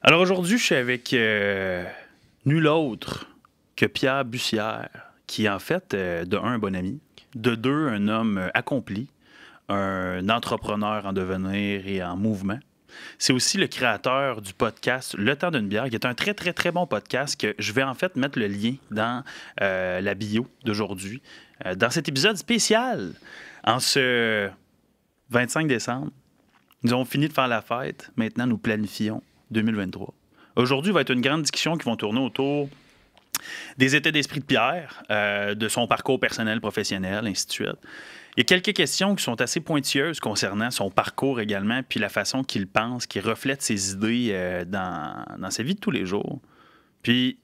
Alors aujourd'hui, je suis avec nul autre que Pierre Bussière, qui est en fait, de un bon ami, de deux, un homme accompli, un entrepreneur en devenir et en mouvement. C'est aussi le créateur du podcast Le Temps d'une bière, qui est un très, très, très bon podcast que je vais en fait mettre le lien dans la bio d'aujourd'hui. Dans cet épisode spécial, en ce 25 décembre, nous avons fini de faire la fête. Maintenant, nous planifions 2023. Aujourd'hui, va être une grande discussion qui va tourner autour des états d'esprit de Pierre, de son parcours personnel, professionnel, ainsi de suite. Il y a quelques questions qui sont assez pointilleuses concernant son parcours également, puis la façon qu'il pense, qu'il reflète ses idées dans sa vie de tous les jours. Puis,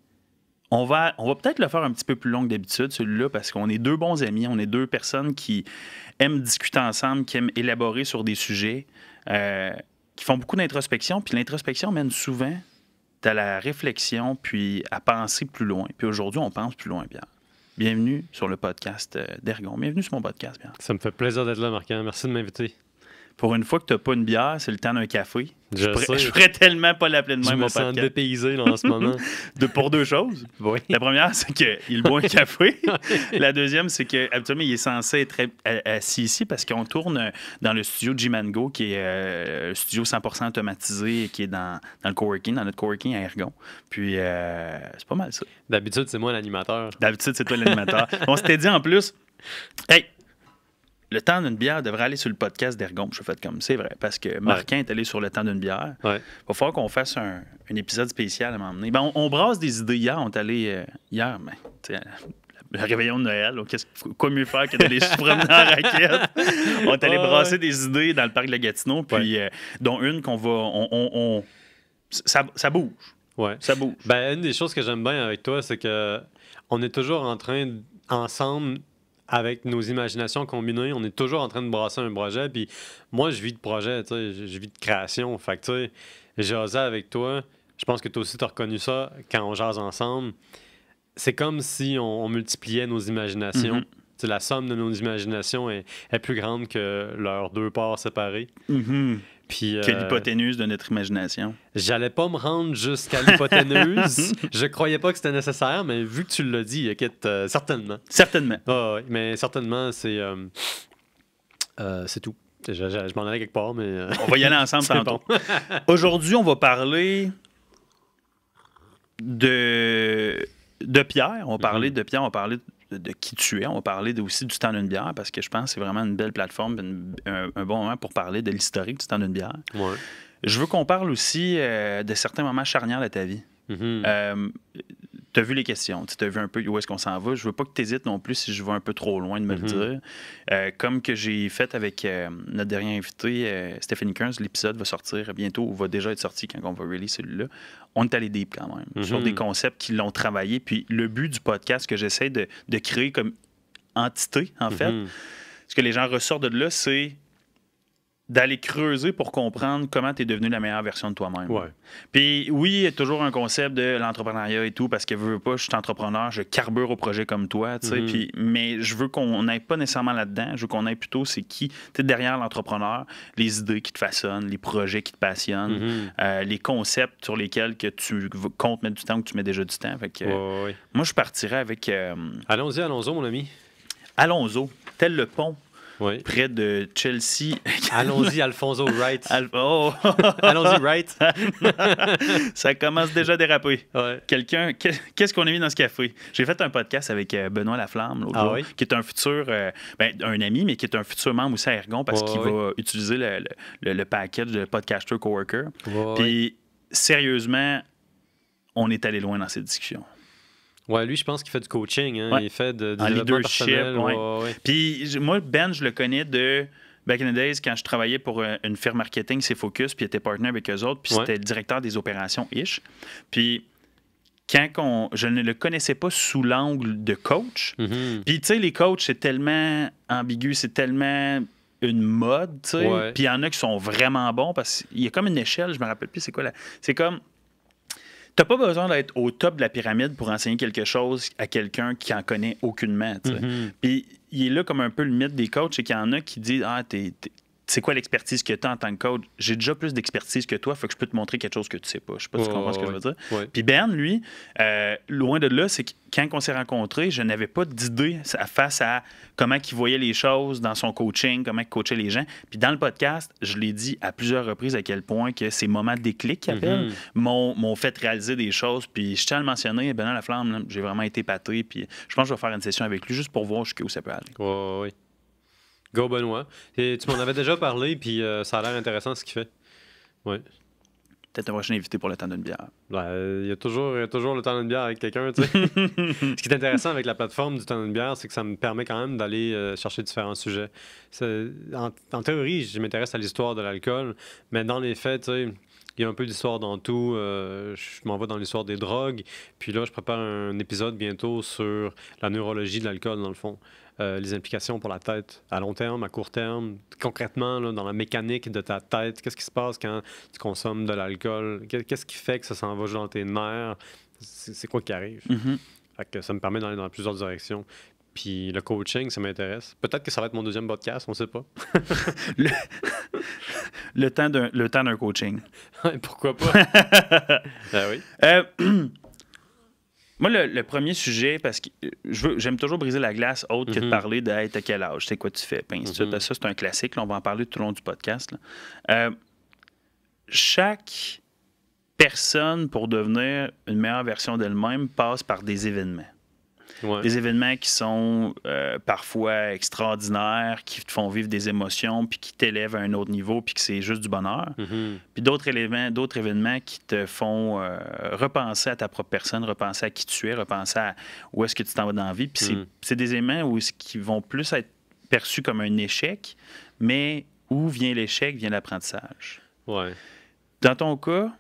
on va peut-être le faire un petit peu plus long que d'habitude, celui-là, parce qu'on est deux bons amis, on est deux personnes qui aiment discuter ensemble, qui aiment élaborer sur des sujets, qui font beaucoup d'introspection. Puis l'introspection mène souvent à la réflexion, puis à penser plus loin. Puis aujourd'hui, on pense plus loin, Pierre. Bienvenue sur le podcast d'Ergon. Bienvenue sur mon podcast, Pierre. Ça me fait plaisir d'être là, Marc. Merci de m'inviter. Pour une fois que tu n'as pas une bière, c'est le temps d'un café. Je ferais tellement pas l'appeler de même, mon podcast. Je me sens dépaysé là, en ce moment. Pour deux choses. Oui. La première, c'est qu'il boit un café. La deuxième, c'est qu'habituellement, il est censé être assis ici parce qu'on tourne dans le studio G-Mango, qui est un studio 100% automatisé, qui est dans le coworking, dans notre coworking à Ergon. Puis, c'est pas mal ça. D'habitude, c'est moi l'animateur. D'habitude, c'est toi l'animateur. On s'était dit en plus, hey, le temps d'une bière devrait aller sur le podcast d'Ergon. Je suis fait comme c'est vrai, parce que Marquin est allé sur le temps d'une bière. Il va falloir qu'on fasse un épisode spécial à un moment donné. Ben, on brasse des idées hier. On est allé hier, mais le réveillon de Noël. Quoi mieux faire que d'aller se promener en raquette? On est allé brasser des idées dans le parc de la Gatineau, puis dont une qu'on va... Ça bouge. Ouais. Ça bouge. Ben, une des choses que j'aime bien avec toi, c'est que on est toujours en train, ensemble, avec nos imaginations combinées, on est toujours en train de brasser un projet. Puis moi, je vis de projet, tu sais, je vis de création. Fait que, tu sais, jaser avec toi, je pense que toi aussi, tu as reconnu ça quand on jase ensemble. C'est comme si on multipliait nos imaginations. Mm-hmm. La somme de nos imaginations est plus grande que leurs deux parts séparées. Mm-hmm. Puis, que l'hypoténuse de notre imagination. J'allais pas me rendre jusqu'à l'hypoténuse. Je croyais pas que c'était nécessaire, mais vu que tu l'as dit, certainement. Certainement. Oui, mais certainement, c'est tout. Je m'en allais quelque part, mais... On va y aller ensemble tantôt. Bon. Aujourd'hui, on va parler de Pierre. On va parler de Pierre, on va parler de qui tu es. On va parler aussi du temps d'une bière parce que je pense que c'est vraiment une belle plateforme, un bon moment pour parler de l'historique du temps d'une bière. Ouais. Je veux qu'on parle aussi de certains moments charnières de ta vie. Mm-hmm. Tu as vu les questions, tu as vu un peu où est-ce qu'on s'en va. Je veux pas que tu hésites non plus si je vais un peu trop loin de me le dire. Comme que j'ai fait avec notre dernier invité, Stéphanie Kearns, l'épisode va sortir bientôt ou va déjà être sorti quand on va release celui-là. On est allé deep quand même sur des concepts qui l'ont travaillé. Puis le but du podcast que j'essaie de créer comme entité, en fait, ce que les gens ressortent de là, c'est d'aller creuser pour comprendre comment tu es devenu la meilleure version de toi-même. Ouais. Puis oui, il y a toujours un concept de l'entrepreneuriat et tout, parce que veux pas, je suis entrepreneur, je carbure au projet comme toi, tu sais, mais je veux qu'on n'aille pas nécessairement là-dedans, je veux qu'on aille plutôt, c'est qui, tu sais, derrière l'entrepreneur, les idées qui te façonnent, les projets qui te passionnent, les concepts sur lesquels que tu comptes mettre du temps ou que tu mets déjà du temps. Fait que, moi, je partirais avec... Allons-y, mon ami. Allons-y, tel le pont. Oui. Près de Chelsea. Allons-y, Alfonso Wright. Allons-y, Wright. Ça commence déjà à déraper. Ouais. Qu'est-ce qu'on a mis dans ce café? J'ai fait un podcast avec Benoît Laflamme l'autre jour, qui est un futur, un ami, mais qui est un futur membre aussi à Ergon parce qu'il va utiliser le package de Podcaster Coworker. Puis, sérieusement, on est allé loin dans cette discussion. Ouais, lui, je pense qu'il fait du coaching. Hein? Il fait du leadership. Ouais. Puis moi, Ben, je le connais de back in the days quand je travaillais pour une firme marketing, c'est Focus, puis il était partner avec eux autres, puis c'était le directeur des opérations-ish. Puis je ne le connaissais pas sous l'angle de coach. Puis tu sais, les coachs, c'est tellement ambigu, c'est tellement une mode, tu sais. Puis il y en a qui sont vraiment bons parce qu'il y a comme une échelle, je me rappelle plus c'est quoi là. C'est comme... T'as pas besoin d'être au top de la pyramide pour enseigner quelque chose à quelqu'un qui en connaît aucunement. Puis il est là comme un peu le mythe des coachs, c'est qu'il y en a qui disent « Ah, t'es c'est quoi l'expertise que tu as en tant que coach? J'ai déjà plus d'expertise que toi, faut que je peux te montrer quelque chose que tu sais pas. Je sais pas si tu comprends ce que je veux dire. Ouais. Puis Ben, lui, loin de là, c'est que quand on s'est rencontrés, je n'avais pas d'idée face à comment il voyait les choses dans son coaching, comment il coachait les gens. Puis dans le podcast, je l'ai dit à plusieurs reprises à quel point que ces moments de déclic qu'il appelle m'ont fait réaliser des choses. Puis je tiens à le mentionner, Benoît Laflamme, là, j'ai vraiment été épaté. Puis je pense que je vais faire une session avec lui juste pour voir jusqu'où ça peut aller. Oui. Go Benoît. Et tu m'en avais déjà parlé, puis ça a l'air intéressant ce qu'il fait. Oui. Peut-être un prochain invité pour le temps d'une bière. Il y a toujours le temps d'une bière avec quelqu'un, tu sais. Ce qui est intéressant avec la plateforme du temps d'une bière, c'est que ça me permet quand même d'aller chercher différents sujets. En théorie, je m'intéresse à l'histoire de l'alcool, mais dans les faits, tu sais, il y a un peu d'histoire dans tout. Je m'en vais dans l'histoire des drogues. Puis là, je prépare un épisode bientôt sur la neurologie de l'alcool, dans le fond. Les implications pour la tête à long terme, à court terme, concrètement, là, dans la mécanique de ta tête. Qu'est-ce qui se passe quand tu consommes de l'alcool? Qu'est-ce qui fait que ça s'en va dans tes nerfs? C'est quoi qui arrive? Fait que ça me permet d'aller dans plusieurs directions. Puis le coaching, ça m'intéresse. Peut-être que ça va être mon deuxième podcast, on ne sait pas. le temps d'un coaching. Pourquoi pas? Oui. Moi, le premier sujet, parce que j'aime toujours briser la glace autre que de parler de hey, t'as quel âge, c'est quoi tu fais, puis ainsi de suite. Ça, c'est un classique. Là, on va en parler tout au long du podcast. Chaque personne, pour devenir une meilleure version d'elle-même, passe par des événements. Ouais. Des événements qui sont parfois extraordinaires, qui te font vivre des émotions, puis qui t'élèvent à un autre niveau, puis que c'est juste du bonheur. Puis d'autres événements qui te font repenser à ta propre personne, repenser à qui tu es, repenser à où est-ce que tu t'en vas dans la vie. Puis c'est des événements qui vont plus être perçus comme un échec, mais où vient l'échec, vient l'apprentissage. Ouais. Dans ton cas,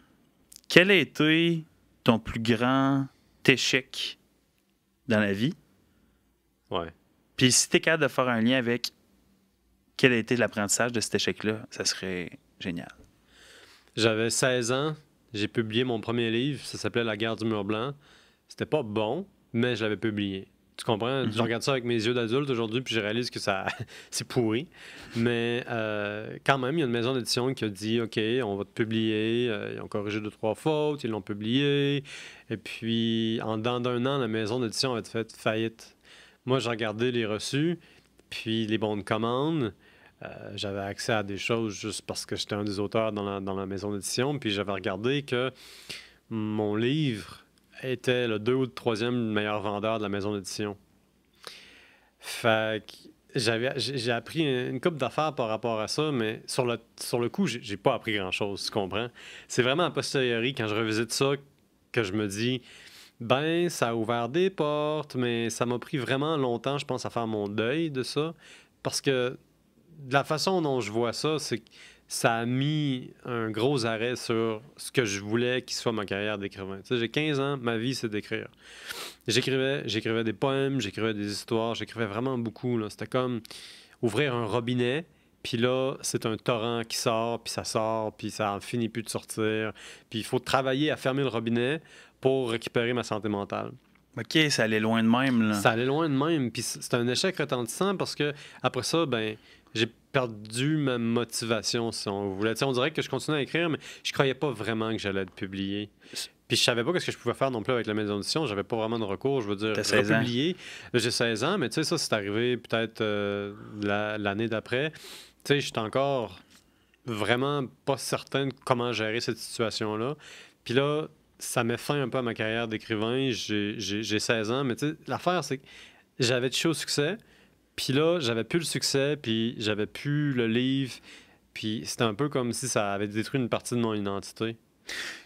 quel a été ton plus grand échec dans la vie? Ouais. Puis si tu es capable de faire un lien avec quel a été l'apprentissage de cet échec-là, ça serait génial. J'avais 16 ans, j'ai publié mon premier livre, ça s'appelait La guerre du mur blanc. C'était pas bon, mais je l'avais publié. Tu comprends? Je regarde ça avec mes yeux d'adulte aujourd'hui, puis je réalise que ça c'est pourri. Mais quand même, il y a une maison d'édition qui a dit « OK, on va te publier. » Ils ont corrigé 2-3 fautes, ils l'ont publié. Et puis, en dedans d'un an, la maison d'édition a fait faillite. Moi, j'ai regardé les reçus, puis les bons de commande. J'avais accès à des choses juste parce que j'étais un des auteurs dans la maison d'édition. Puis j'avais regardé que mon livre était le 2 ou le 3e meilleur vendeur de la maison d'édition. Fait que j'ai appris une couple d'affaires par rapport à ça, mais sur le coup, j'ai pas appris grand-chose, tu comprends? C'est vraiment a posteriori, quand je revisite ça, que je me dis, ben, ça a ouvert des portes, mais ça m'a pris vraiment longtemps, je pense, à faire mon deuil de ça, parce que de la façon dont je vois ça, c'est que ça a mis un gros arrêt sur ce que je voulais qu'il soit ma carrière d'écrivain. Tu sais, j'ai 15 ans, ma vie, c'est d'écrire. J'écrivais des poèmes, j'écrivais des histoires, j'écrivais vraiment beaucoup. Là. C'était comme ouvrir un robinet, puis là, c'est un torrent qui sort, puis ça en finit plus de sortir. Puis il faut travailler à fermer le robinet pour récupérer ma santé mentale. OK, ça allait loin de même. Là. Ça allait loin de même. Puis c'est un échec retentissant parce que après ça, ben j'ai perdu ma motivation, si on voulait. T'sais, on dirait que je continuais à écrire, mais je croyais pas vraiment que j'allais être publié. Puis je savais pas ce que je pouvais faire non plus avec la maison d'édition. J'avais pas vraiment de recours. Je veux dire, republier. J'ai 16 ans, mais tu sais, ça, c'est arrivé peut-être l'année d'après. Tu sais, j'étais encore vraiment pas certain de comment gérer cette situation-là. Puis là, ça met fin un peu à ma carrière d'écrivain. J'ai 16 ans, mais tu sais, l'affaire, c'est que j'avais touché au succès. Puis là, j'avais plus le succès, puis j'avais plus le livre. Puis c'était un peu comme si ça avait détruit une partie de mon identité.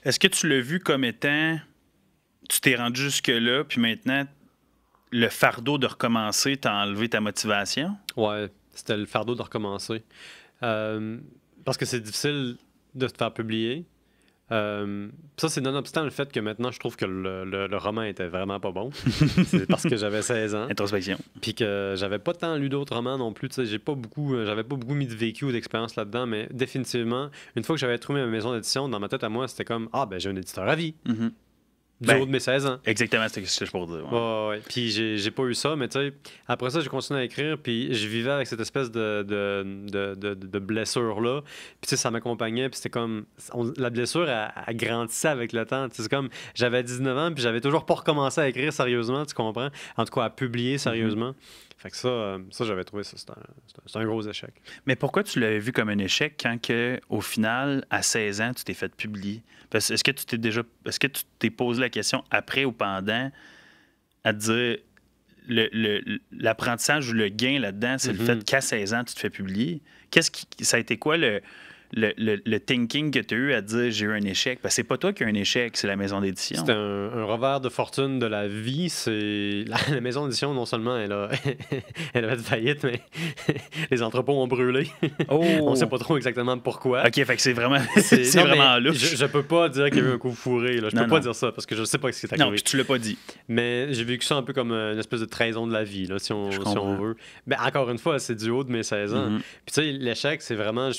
Est-ce que tu l'as vu comme étant... Tu t'es rendu jusque-là, puis maintenant, le fardeau de recommencer t'a enlevé ta motivation? Ouais, c'était le fardeau de recommencer. Parce que c'est difficile de te faire publier. Ça, c'est nonobstant le fait que maintenant, je trouve que le roman était vraiment pas bon. C'est parce que j'avais 16 ans. Introspection. Puis que j'avais pas tant lu d'autres romans non plus. J'avais pas beaucoup mis de vécu ou d'expérience là-dedans, mais définitivement, une fois que j'avais trouvé ma maison d'édition, dans ma tête à moi, c'était comme « Ah, ben j'ai un éditeur à vie. » du haut de mes 16 ans. Exactement, c'est ce que je pourrais dire. Ouais. Puis j'ai pas eu ça, mais tu sais, après ça, j'ai continué à écrire, puis je vivais avec cette espèce de blessure-là. Puis tu sais, ça m'accompagnait, puis c'était comme... la blessure, elle grandissait avec le temps. Tu sais, c'est comme, j'avais 19 ans, puis j'avais toujours pas recommencé à écrire sérieusement, tu comprends? En tout cas, à publier sérieusement. Fait que ça j'avais trouvé ça, c'est un gros échec. Mais pourquoi tu l'avais vu comme un échec quand au final, à 16 ans, tu t'es fait publier? Parce que est-ce que tu t'es posé la question après ou pendant à te dire l'apprentissage ou le gain là-dedans, c'est le fait qu'à 16 ans, tu te fais publier? Ça a été quoi le thinking que tu as eu à dire j'ai eu un échec? Parce que c'est pas toi qui as eu un échec, c'est la maison d'édition. C'est un revers de fortune de la vie. C'est la maison d'édition, non seulement elle a fait faillite, mais les entrepôts ont brûlé. On sait pas trop exactement pourquoi. OK, fait que c'est vraiment, vraiment louche. Je peux pas dire qu'il y a eu un coup fourré. Là. Je peux pas dire ça parce que je sais pas ce qui est arrivé. Non, puis tu l'as pas dit. Mais j'ai vécu ça un peu comme une espèce de trahison de la vie, là, si on veut. Mais encore une fois, c'est du haut de mes 16 ans. Puis tu sais, l'échec, c'est vraiment...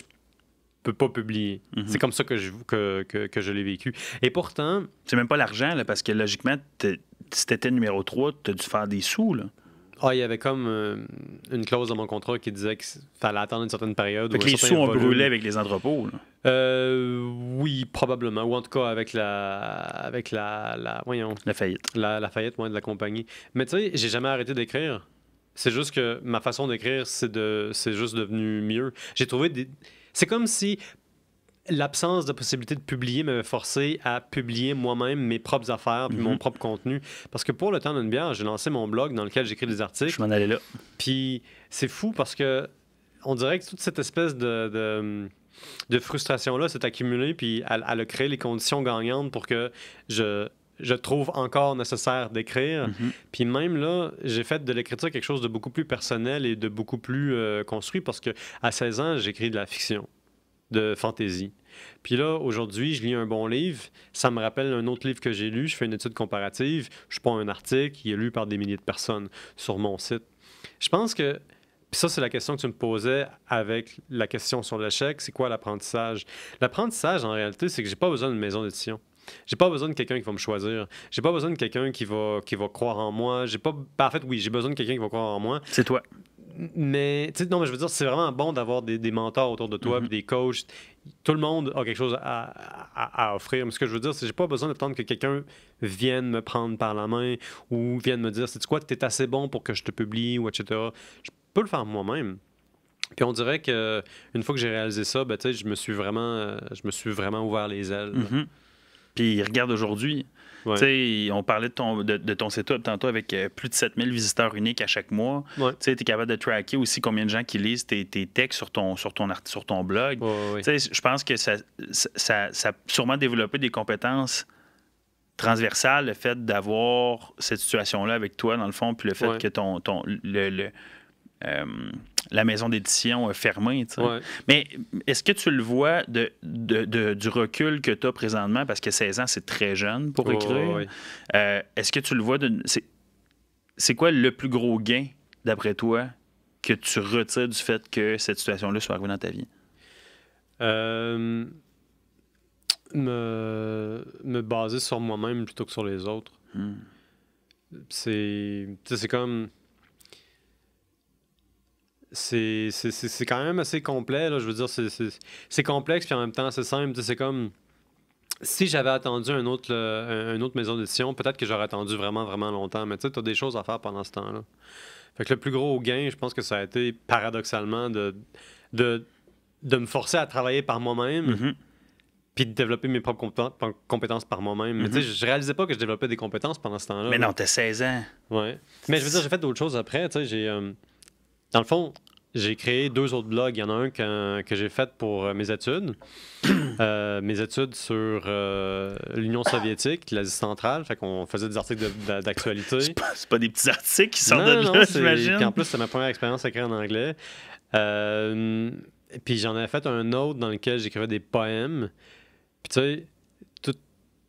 peux pas publier. C'est comme ça que je l'ai vécu. Et pourtant... C'est même pas l'argent, là, parce que logiquement, si t'étais numéro 3, t'as dû faire des sous, là. Il y avait comme une clause dans mon contrat qui disait qu'il fallait attendre une certaine période. Fait que les sous ont brûlé avec les entrepôts, là. Oui, probablement. Ou en tout cas avec la faillite. La faillite, de la compagnie. Mais tu sais, j'ai jamais arrêté d'écrire. C'est juste que ma façon d'écrire, c'est juste devenu mieux. J'ai trouvé des... C'est comme si l'absence de possibilité de publier m'avait forcé à publier moi-même mes propres affaires puis mon propre contenu. Parce que pour le temps d'une bière, j'ai lancé mon blog dans lequel j'écris des articles. Je m'en allais là. Puis c'est fou parce que on dirait que toute cette espèce de frustration-là s'est accumulée puis elle a créé les conditions gagnantes pour que je trouve encore nécessaire d'écrire. Puis même là, j'ai fait de l'écriture quelque chose de beaucoup plus personnel et de beaucoup plus construit parce que à 16 ans, j'écris de la fiction, de fantasy. Puis là, aujourd'hui, je lis un bon livre, ça me rappelle un autre livre que j'ai lu, je fais une étude comparative, je prends un article qui est lu par des milliers de personnes sur mon site. Je pense que, puis ça, c'est la question que tu me posais avec la question sur l'échec, c'est quoi l'apprentissage? L'apprentissage, en réalité, c'est que j'ai pas besoin d'une maison d'édition. J'ai pas besoin de quelqu'un qui va me choisir. J'ai pas besoin de quelqu'un qui va croire en moi. En fait, oui, j'ai besoin de quelqu'un qui va croire en moi. C'est toi. Mais, tu sais, non, mais je veux dire, c'est vraiment bon d'avoir des mentors autour de toi, puis des coachs. Tout le monde a quelque chose à offrir. Mais ce que je veux dire, c'est que j'ai pas besoin d'attendre que quelqu'un vienne me prendre par la main ou vienne me dire, c'est quoi, t'es assez bon pour que je te publie, ou etc. Je peux le faire moi-même. Puis on dirait que une fois que j'ai réalisé ça, ben, tu sais, je me suis vraiment ouvert les ailes. Puis regarde aujourd'hui, on parlait de ton setup tantôt avec plus de 7000 visiteurs uniques à chaque mois. Tu es capable de tracker aussi combien de gens qui lisent tes textes sur ton blog. Je pense que ça a sûrement développé des compétences transversales, le fait d'avoir cette situation-là avec toi, dans le fond, puis le fait que la maison d'édition a fermé. Mais est-ce que tu le vois du recul que tu as présentement, parce que 16 ans, c'est très jeune pour écrire. Est-ce que tu le vois c'est quoi le plus gros gain, d'après toi, que tu retires du fait que cette situation-là soit arrivée dans ta vie? Me baser sur moi-même plutôt que sur les autres. C'est comme... C'est quand même assez complet, là. Je veux dire, c'est complexe, puis en même temps, c'est simple. C'est comme... Si j'avais attendu une autre maison d'édition, peut-être que j'aurais attendu vraiment, vraiment longtemps. Mais tu sais, tu as des choses à faire pendant ce temps-là. Fait que le plus gros gain, je pense que ça a été, paradoxalement, de me forcer à travailler par moi-même, puis de développer mes propres compétences par moi-même. Mais tu sais, je réalisais pas que je développais des compétences pendant ce temps-là. Mais non, t'as 16 ans. Ouais. Mais je veux dire, j'ai fait d'autres choses après. Tu sais, dans le fond, j'ai créé 2 autres blogs. Il y en a un que j'ai fait pour mes études. Mes études sur l'Union soviétique, l'Asie centrale. Fait qu'on faisait des articles d'actualité. C'est pas des petits articles qui sortent de là, j'imagine. Puis en plus, c'est ma première expérience à écrire en anglais. Puis j'en avais fait un autre dans lequel j'écrivais des poèmes. Puis tu sais,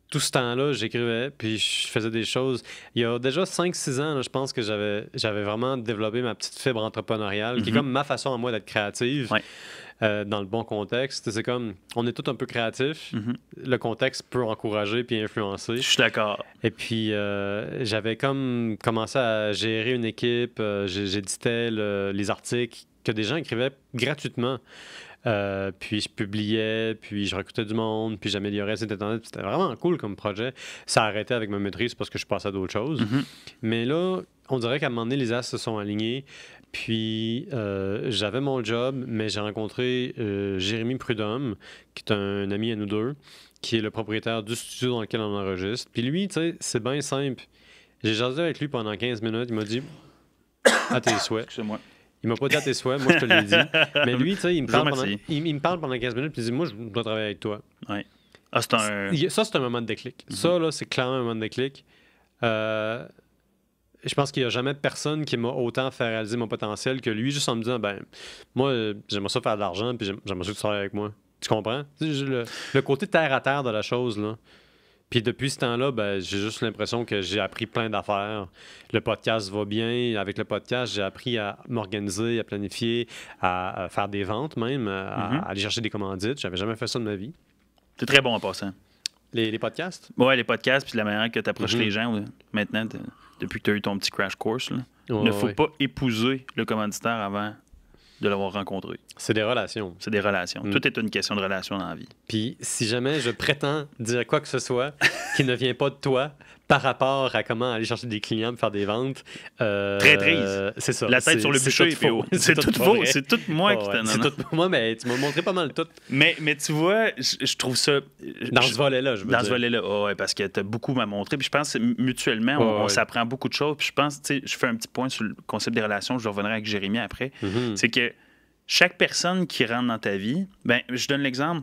tout ce temps-là, j'écrivais, puis je faisais des choses. Il y a déjà 5-6 ans, là, je pense que j'avais vraiment développé ma petite fibre entrepreneuriale, qui est comme ma façon à moi d'être créative. dans le bon contexte. C'est comme, on est tous un peu créatifs. Le contexte peut encourager puis influencer. Je suis d'accord. Et puis, j'avais comme commencé à gérer une équipe. J'éditais les articles que des gens écrivaient gratuitement. Puis je publiais, puis je recrutais du monde, puis j'améliorais le site Internet. C'était vraiment cool comme projet. Ça a arrêté avec ma maîtrise parce que je passais à d'autres choses. Mais là, on dirait qu'à un moment donné, les astres se sont alignés. Puis j'avais mon job, mais j'ai rencontré Jérémy Prudhomme, qui est un ami à nous deux, qui est le propriétaire du studio dans lequel on enregistre. Puis lui, tu sais, c'est bien simple. J'ai jasé avec lui pendant 15 minutes. Il m'a dit « À tes souhaits ». Excuse-moi. Il m'a pas dit à tes souhaits, moi je te l'ai dit. Mais lui, tu sais, il me parle Merci. il me parle pendant 15 minutes, puis il dit moi, je dois travailler avec toi. Ouais. Ah, c'est un... Ça, c'est un moment de déclic. Ça, là, c'est clairement un moment de déclic. Je pense qu'il n'y a jamais personne qui m'a autant fait réaliser mon potentiel que lui, juste en me disant ben, moi, j'aimerais ça faire de l'argent, puis j'aimerais ça que tu travailles avec moi. Tu comprends? Le côté terre à terre de la chose, là. Puis depuis ce temps-là, ben, j'ai juste l'impression que j'ai appris plein d'affaires. Le podcast va bien. Avec le podcast, j'ai appris à m'organiser, à planifier, à faire des ventes même, à aller chercher des commandites. J'avais jamais fait ça de ma vie. C'est très bon en passant. Les podcasts? Ouais, les podcasts, puis la manière que tu approches les gens, là, maintenant, depuis que tu as eu ton petit crash course, là, il ne faut pas épouser le commanditaire avant de l'avoir rencontré. C'est des relations. C'est des relations. Tout est une question de relation dans la vie. Puis, si jamais je prétends dire quoi que ce soit qui ne vient pas de toi par rapport à comment aller chercher des clients pour faire des ventes... Traîtrise. C'est ça. La tête sur le bûcher, PO. C'est tout faux. C'est tout moi qui t'en C'est tout moi, mais tu m'as montré pas mal tout. Mais tu vois, je trouve ça... Dans ce volet-là, je veux dire. Dans ce volet-là, ouais, parce que tu as beaucoup à montrer. Puis je pense que mutuellement, on s'apprend beaucoup de choses. Puis je pense, tu sais, je fais un petit point sur le concept des relations. Je reviendrai avec Jérémy après. C'est que chaque personne qui rentre dans ta vie, ben, je donne l'exemple.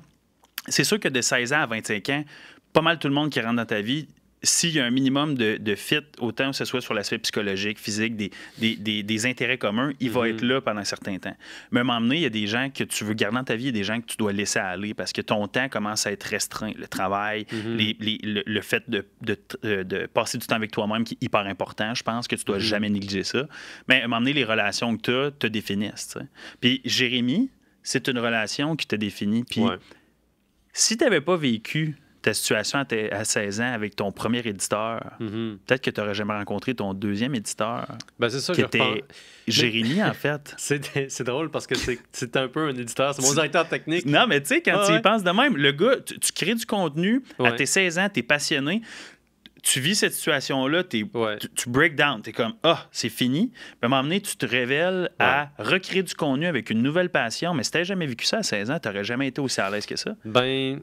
C'est sûr que de 16 ans à 25 ans, pas mal tout le monde qui rentre dans ta vie, s'il y a un minimum de fit, autant que ce soit sur l'aspect psychologique, physique, des intérêts communs, il va être là pendant un certain temps. Mais à un moment donné, il y a des gens que tu veux garder dans ta vie, il y a des gens que tu dois laisser aller parce que ton temps commence à être restreint. Le travail, le fait de passer du temps avec toi-même qui est hyper important, je pense que tu dois jamais négliger ça. Mais à un moment donné, les relations que tu as te définissent. T'sais. Puis Jérémy, c'est une relation qui te définit. Puis si tu n'avais pas vécu ta situation à 16 ans avec ton premier éditeur, peut-être que tu n'aurais jamais rencontré ton deuxième éditeur. Ben c'est ça qui était Jérémy, en fait. C'est drôle parce que c'est un peu un éditeur. C'est mon directeur technique. Non, mais tu sais, quand tu y penses de même, le gars, tu crées du contenu, à tes 16 ans, tu es passionné, tu vis cette situation-là, tu break down, tu es comme « Ah, c'est fini ». Puis à un moment donné, tu te révèles à recréer du contenu avec une nouvelle passion, mais si tu n'avais jamais vécu ça à 16 ans, tu n'aurais jamais été aussi à l'aise que ça. Ben...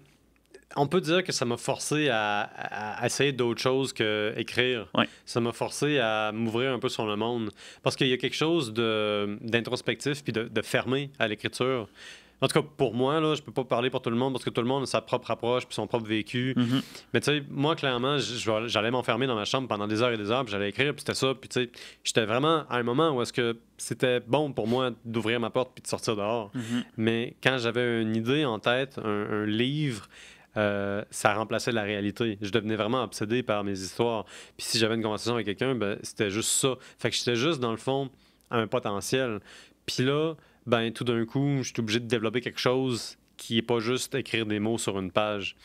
On peut dire que ça m'a forcé à essayer d'autres choses qu'écrire. Ça m'a forcé à m'ouvrir un peu sur le monde. Parce qu'il y a quelque chose d'introspectif puis de fermé à l'écriture. En tout cas, pour moi, là, je peux pas parler pour tout le monde parce que tout le monde a sa propre approche puis son propre vécu. Mais tu sais, moi, clairement, j'allais m'enfermer dans ma chambre pendant des heures et des heures puis j'allais écrire puis c'était ça. Puis tu sais, j'étais vraiment à un moment où est-ce que c'était bon pour moi d'ouvrir ma porte puis de sortir dehors. Mais quand j'avais une idée en tête, un livre... ça remplaçait la réalité. Je devenais vraiment obsédé par mes histoires. Puis si j'avais une conversation avec quelqu'un, ben, c'était juste ça. Fait que j'étais juste, dans le fond, à un potentiel. Puis là, ben, tout d'un coup, je suis obligé de développer quelque chose qui n'est pas juste écrire des mots sur une page.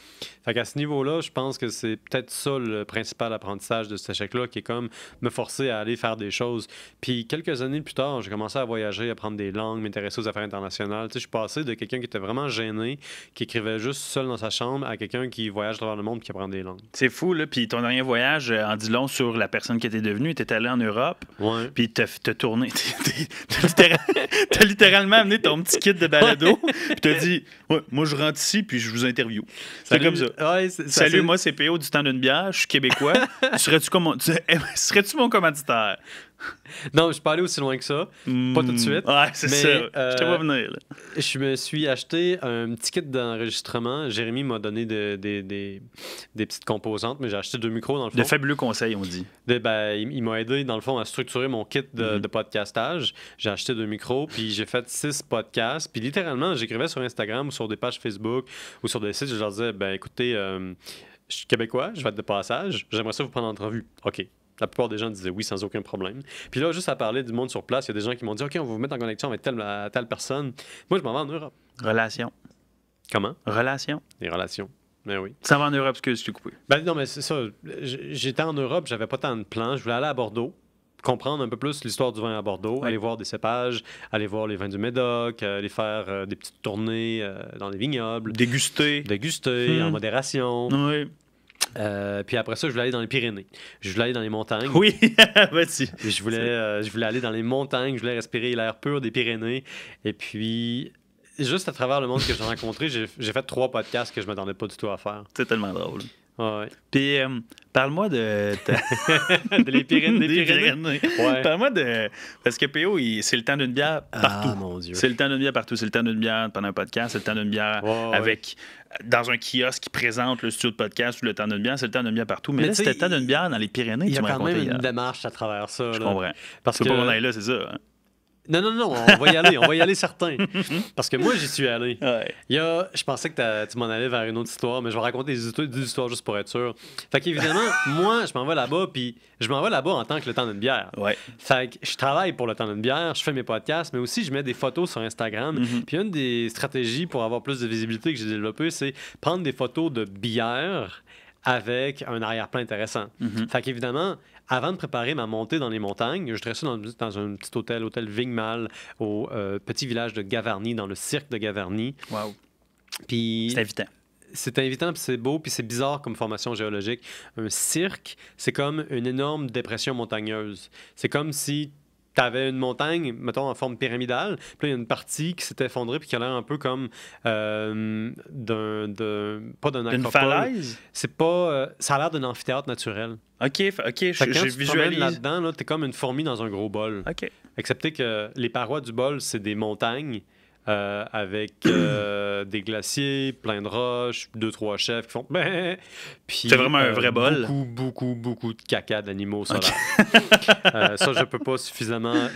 Fait qu'à ce niveau-là, je pense que c'est peut-être ça le principal apprentissage de cet échec-là, qui est comme me forcer à aller faire des choses. Puis quelques années plus tard, j'ai commencé à voyager, à prendre des langues, m'intéresser aux affaires internationales. Tu sais, je suis passé de quelqu'un qui était vraiment gêné, qui écrivait juste seul dans sa chambre, à quelqu'un qui voyage à travers le monde et qui apprend des langues. C'est fou, là. Puis ton dernier voyage en dit long sur la personne qui était devenue. Tu es allé en Europe, puis t'as tourné. T'as littéralement amené ton petit kit de balado, puis t'as dit... Ouais, moi, je rentre ici, puis je vous interview. C'est comme ça. Ouais, Salut, moi, c'est PO du temps d'une bière. Je suis québécois. Serais-tu mon commanditaire? Non, je suis pas allé aussi loin que ça. Pas tout de suite. Ouais, c'est ça. Je te vois venir. Là. Je me suis acheté un petit kit d'enregistrement. Jérémy m'a donné des petites composantes, mais j'ai acheté 2 micros dans le fond. De fabuleux conseils, on dit. Il m'a aidé, dans le fond, à structurer mon kit de podcastage. J'ai acheté 2 micros, puis j'ai fait 6 podcasts. Puis littéralement, j'écrivais sur Instagram ou sur des pages Facebook ou sur des sites. Je leur disais, ben écoutez, je suis québécois, je vais être de passage. J'aimerais ça vous prendre en entrevue. OK. La plupart des gens disaient oui sans aucun problème. Puis là, juste à parler du monde sur place, il y a des gens qui m'ont dit OK, on va vous mettre en connexion avec telle personne. Moi, je m'en vais en Europe. Relation. Comment? Relation. Les relations. Ben oui. Tu s'en vas en Europe, excuse, je t'ai coupé. Ben non, mais c'est ça. J'étais en Europe, j'avais pas tant de plans. Je voulais aller à Bordeaux, comprendre un peu plus l'histoire du vin à Bordeaux, aller voir des cépages, aller voir les vins du Médoc, aller faire des petites tournées dans les vignobles. Déguster. En modération. Oui. Puis après ça, je voulais aller dans les Pyrénées. Je voulais aller dans les montagnes. Oui, vas-y. Je voulais aller dans les montagnes, je voulais respirer l'air pur des Pyrénées. Et puis, juste à travers le monde que j'ai rencontré, j'ai fait 3 podcasts que je ne m'attendais pas du tout à faire. C'est tellement drôle. Ouais. Puis, parle-moi de... Les Pyrénées. Des Pyrénées. Ouais. Parle-moi de... Parce que PO, c'est le temps d'une bière partout. Ah, mon Dieu. C'est le temps d'une bière partout. C'est le temps d'une bière pendant un podcast. C'est le temps d'une bière avec... Dans un kiosque qui présente le studio de podcast ou le temps d'une bière. C'est le temps d'une bière partout. Mais là, c'était le temps d'une bière dans les Pyrénées. Il y a quand même une démarche à travers ça. Je comprends. Parce que... pas qu'on aille là, c'est ça. Hein? Non, on va y aller certain. Parce que moi, j'y suis allé. Ouais. Je pensais que tu m'en allais vers une autre histoire, mais je vais raconter des histoires juste pour être sûr. Fait qu'évidemment, moi, je m'en vais là-bas, puis je m'en vais là-bas en tant que le temps d'une bière. Ouais. Fait que je travaille pour le temps d'une bière, je fais mes podcasts, mais aussi je mets des photos sur Instagram. Puis une des stratégies pour avoir plus de visibilité que j'ai développée, c'est prendre des photos de bière avec un arrière-plan intéressant. Fait qu'évidemment, avant de préparer ma montée dans les montagnes, je restais dans un petit hôtel Vigmal, au petit village de Gavarnie, dans le cirque de Gavarnie. Wow. Puis c'est invitant. C'est invitant, puis c'est beau, puis c'est bizarre comme formation géologique. Un cirque, c'est comme une énorme dépression montagneuse. C'est comme si tu avais une montagne, mettons, en forme pyramidale, puis là, il y a une partie qui s'est effondrée, puis qui a l'air un peu comme pas d'un acropole. D'une falaise? C'est pas... ça a l'air d'un amphithéâtre naturel. OK, je visualise. Là-dedans, là, t'es comme une fourmi dans un gros bol. OK. Excepté que les parois du bol, c'est des montagnes avec des glaciers, plein de roches, 2-3 chefs qui font... Puis, c'est vraiment un vrai bol? Beaucoup de caca d'animaux solaires. Ça, je peux pas suffisamment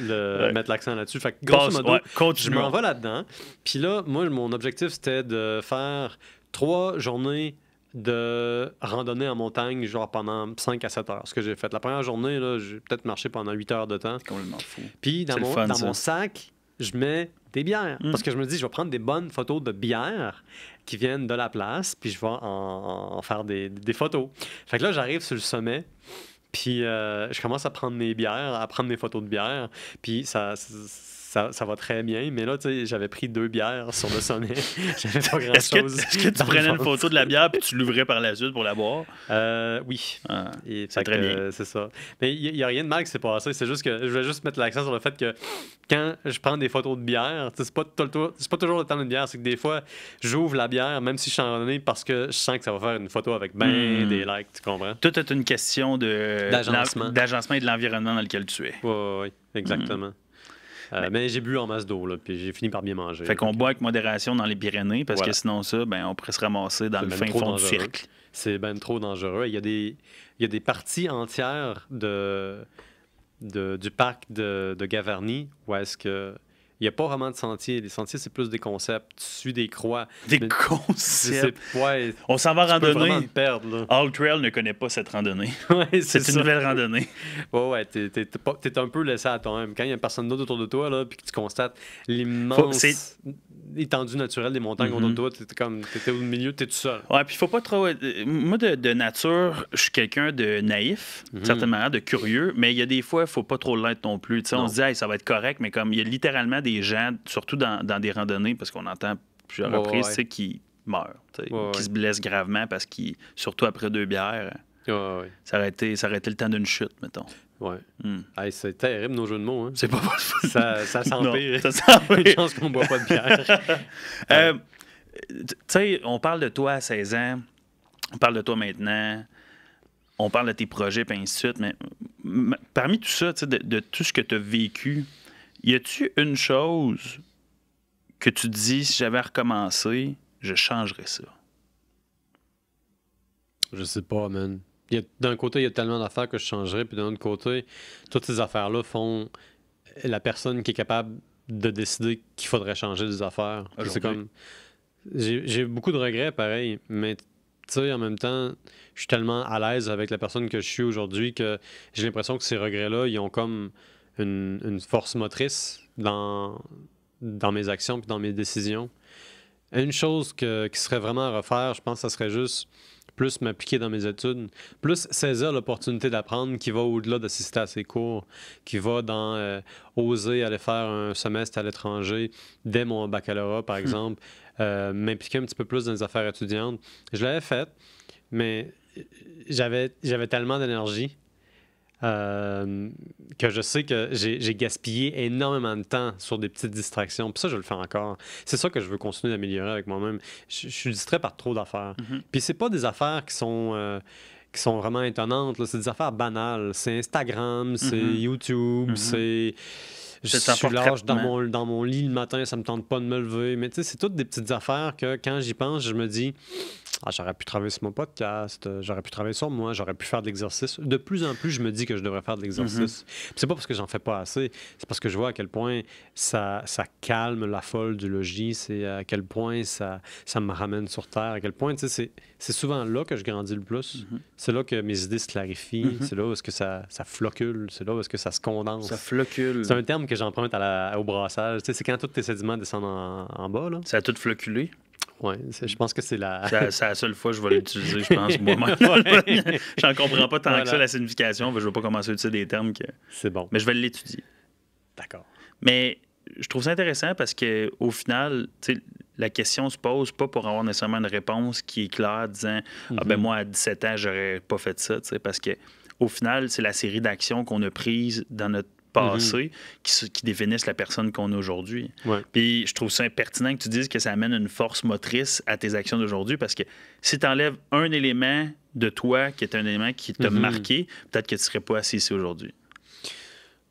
mettre l'accent là-dessus. Fait que, grosso modo, je m'en vais là-dedans. Puis là, moi, mon objectif, c'était de faire 3 journées de randonnée en montagne, genre pendant 5 à 7 heures. Ce que j'ai fait. La première journée, là, j'ai peut-être marché pendant 8 heures de temps. C'est complètement fou. Puis dans mon sac, je mets des bières. Parce que je me dis, je vais prendre des bonnes photos de bières qui viennent de la place, puis je vais en faire des photos. Fait que là, j'arrive sur le sommet, puis je commence à prendre mes bières, à prendre mes photos de bières, puis ça va très bien, mais là, tu sais, j'avais pris 2 bières sur le sommet. J'avais pas grand-chose. Est-ce que tu prenais une photo de la bière puis tu l'ouvrais par la suite pour la boire? Oui. Ah, c'est très bien. C'est ça. Mais il n'y a rien de mal qui s'est passé. C'est juste que je voulais juste mettre l'accent sur le fait que quand je prends des photos de bière, c'est pas toujours le temps d'une bière. C'est que des fois, j'ouvre la bière, même si je suis en randonnée, parce que je sens que ça va faire une photo avec des likes. Tu comprends? Tout est une question d'agencement et de l'environnement dans lequel tu es. Oui, exactement. Mais j'ai bu en masse d'eau, là, puis j'ai fini par bien manger. Fait qu'on boit avec modération dans les Pyrénées, parce que sinon ça, on pourrait se ramasser dans le fin fond du cirque. C'est bien trop dangereux. Il y a des parties entières du parc de Gavarnie où est-ce que il n'y a pas vraiment de sentiers. Les sentiers, c'est plus des concepts. Tu suis des croix. Des concepts? Ouais, on s'en va randonner. Tu peux vraiment te perdre, là. All Trail ne connaît pas cette randonnée. Ouais, c'est une nouvelle randonnée. Ouais, t'es un peu laissé à toi-même. Quand il n'y a personne d'autre autour de toi, là, puis que tu constates l'immense étendue naturelle des montagnes autour de toi, t'étais au milieu, t'es tout seul. Ouais, puis il faut pas trop... Moi, de nature, je suis quelqu'un de naïf, certainement, de curieux, mais il y a des fois, il faut pas trop l'être non plus. On se dit, hey, ça va être correct, mais comme il y a littéralement des gens, surtout dans des randonnées, parce qu'on entend plusieurs reprises, qui meurent, qui se blessent gravement parce qu'ils, surtout après 2 bières, ça aurait été le temps d'une chute, mettons. Ouais. Hey, c'est terrible, nos jeux de mots. Hein? C'est pas possible. Ça s'empire. Ça s'empire. Une chance qu'on boit pas de bière. Tu sais, on parle de toi à 16 ans, on parle de toi maintenant, on parle de tes projets, puis ainsi de suite, mais parmi tout ça, de tout ce que tu as vécu, y a-tu une chose que tu te dis, si j'avais recommencé, je changerais ça? Je sais pas, man. D'un côté, il y a tellement d'affaires que je changerais, puis d'un autre côté, toutes ces affaires-là font la personne qui est capable de décider qu'il faudrait changer des affaires. C'est comme... J'ai beaucoup de regrets, pareil, mais tu sais, en même temps, je suis tellement à l'aise avec la personne que je suis aujourd'hui que j'ai l'impression que ces regrets-là, ils ont comme une force motrice dans mes actions puis dans mes décisions. Une chose qui serait vraiment à refaire, je pense que ça serait juste plus m'appliquer dans mes études, plus saisir l'opportunité d'apprendre qui va au-delà d'assister à ses cours, qui va dans oser aller faire un semestre à l'étranger dès mon baccalauréat, par exemple, m'impliquer un petit peu plus dans les affaires étudiantes. Je l'avais fait, mais j'avais tellement d'énergie que je sais que j'ai gaspillé énormément de temps sur des petites distractions. Puis ça, je le fais encore. C'est ça que je veux continuer d'améliorer avec moi-même. Je suis distrait par trop d'affaires. Puis c'est pas des affaires qui sont vraiment étonnantes, là. C'est des affaires banales. C'est Instagram, c'est YouTube, c'est... Je suis lâche dans mon lit le matin, ça me tente pas de me lever. Mais tu sais, c'est toutes des petites affaires que quand j'y pense, je me dis... Ah, j'aurais pu travailler sur mon podcast, j'aurais pu travailler sur moi, j'aurais pu faire de l'exercice. De plus en plus, je me dis que je devrais faire de l'exercice. Puis c'est pas parce que j'en fais pas assez, c'est parce que je vois à quel point ça calme la folle du logis, c'est à quel point ça me ramène sur terre, à quel point, tu sais, c'est souvent là que je grandis le plus. C'est là que mes idées se clarifient, c'est là où est-ce que ça flocule, c'est là où est-ce que ça se condense. Ça flocule. C'est un terme que j'emprunte au brassage. Tu sais, c'est quand tous tes sédiments descendent en bas, là. Ça a tout floculé. Oui, je pense que c'est la... C'est la seule fois que je vais l'utiliser, je pense, moi-même. Ouais. J'en comprends pas tant Voilà. que ça, la signification. Je ne vais pas commencer à utiliser des termes que... C'est bon. Mais je vais l'étudier. D'accord. Mais je trouve ça intéressant parce qu'au final, tu sais, la question se pose pas pour avoir nécessairement une réponse qui est claire, disant Ah ben moi, à 17 ans, j'aurais pas fait ça, tu sais, parce que au final, c'est la série d'actions qu'on a prises dans notre passé qui définissent la personne qu'on est aujourd'hui. Ouais. Puis je trouve ça pertinent que tu dises que ça amène une force motrice à tes actions d'aujourd'hui parce que si tu enlèves un élément de toi qui est un élément qui t'a marqué, peut-être que tu ne serais pas assis ici aujourd'hui.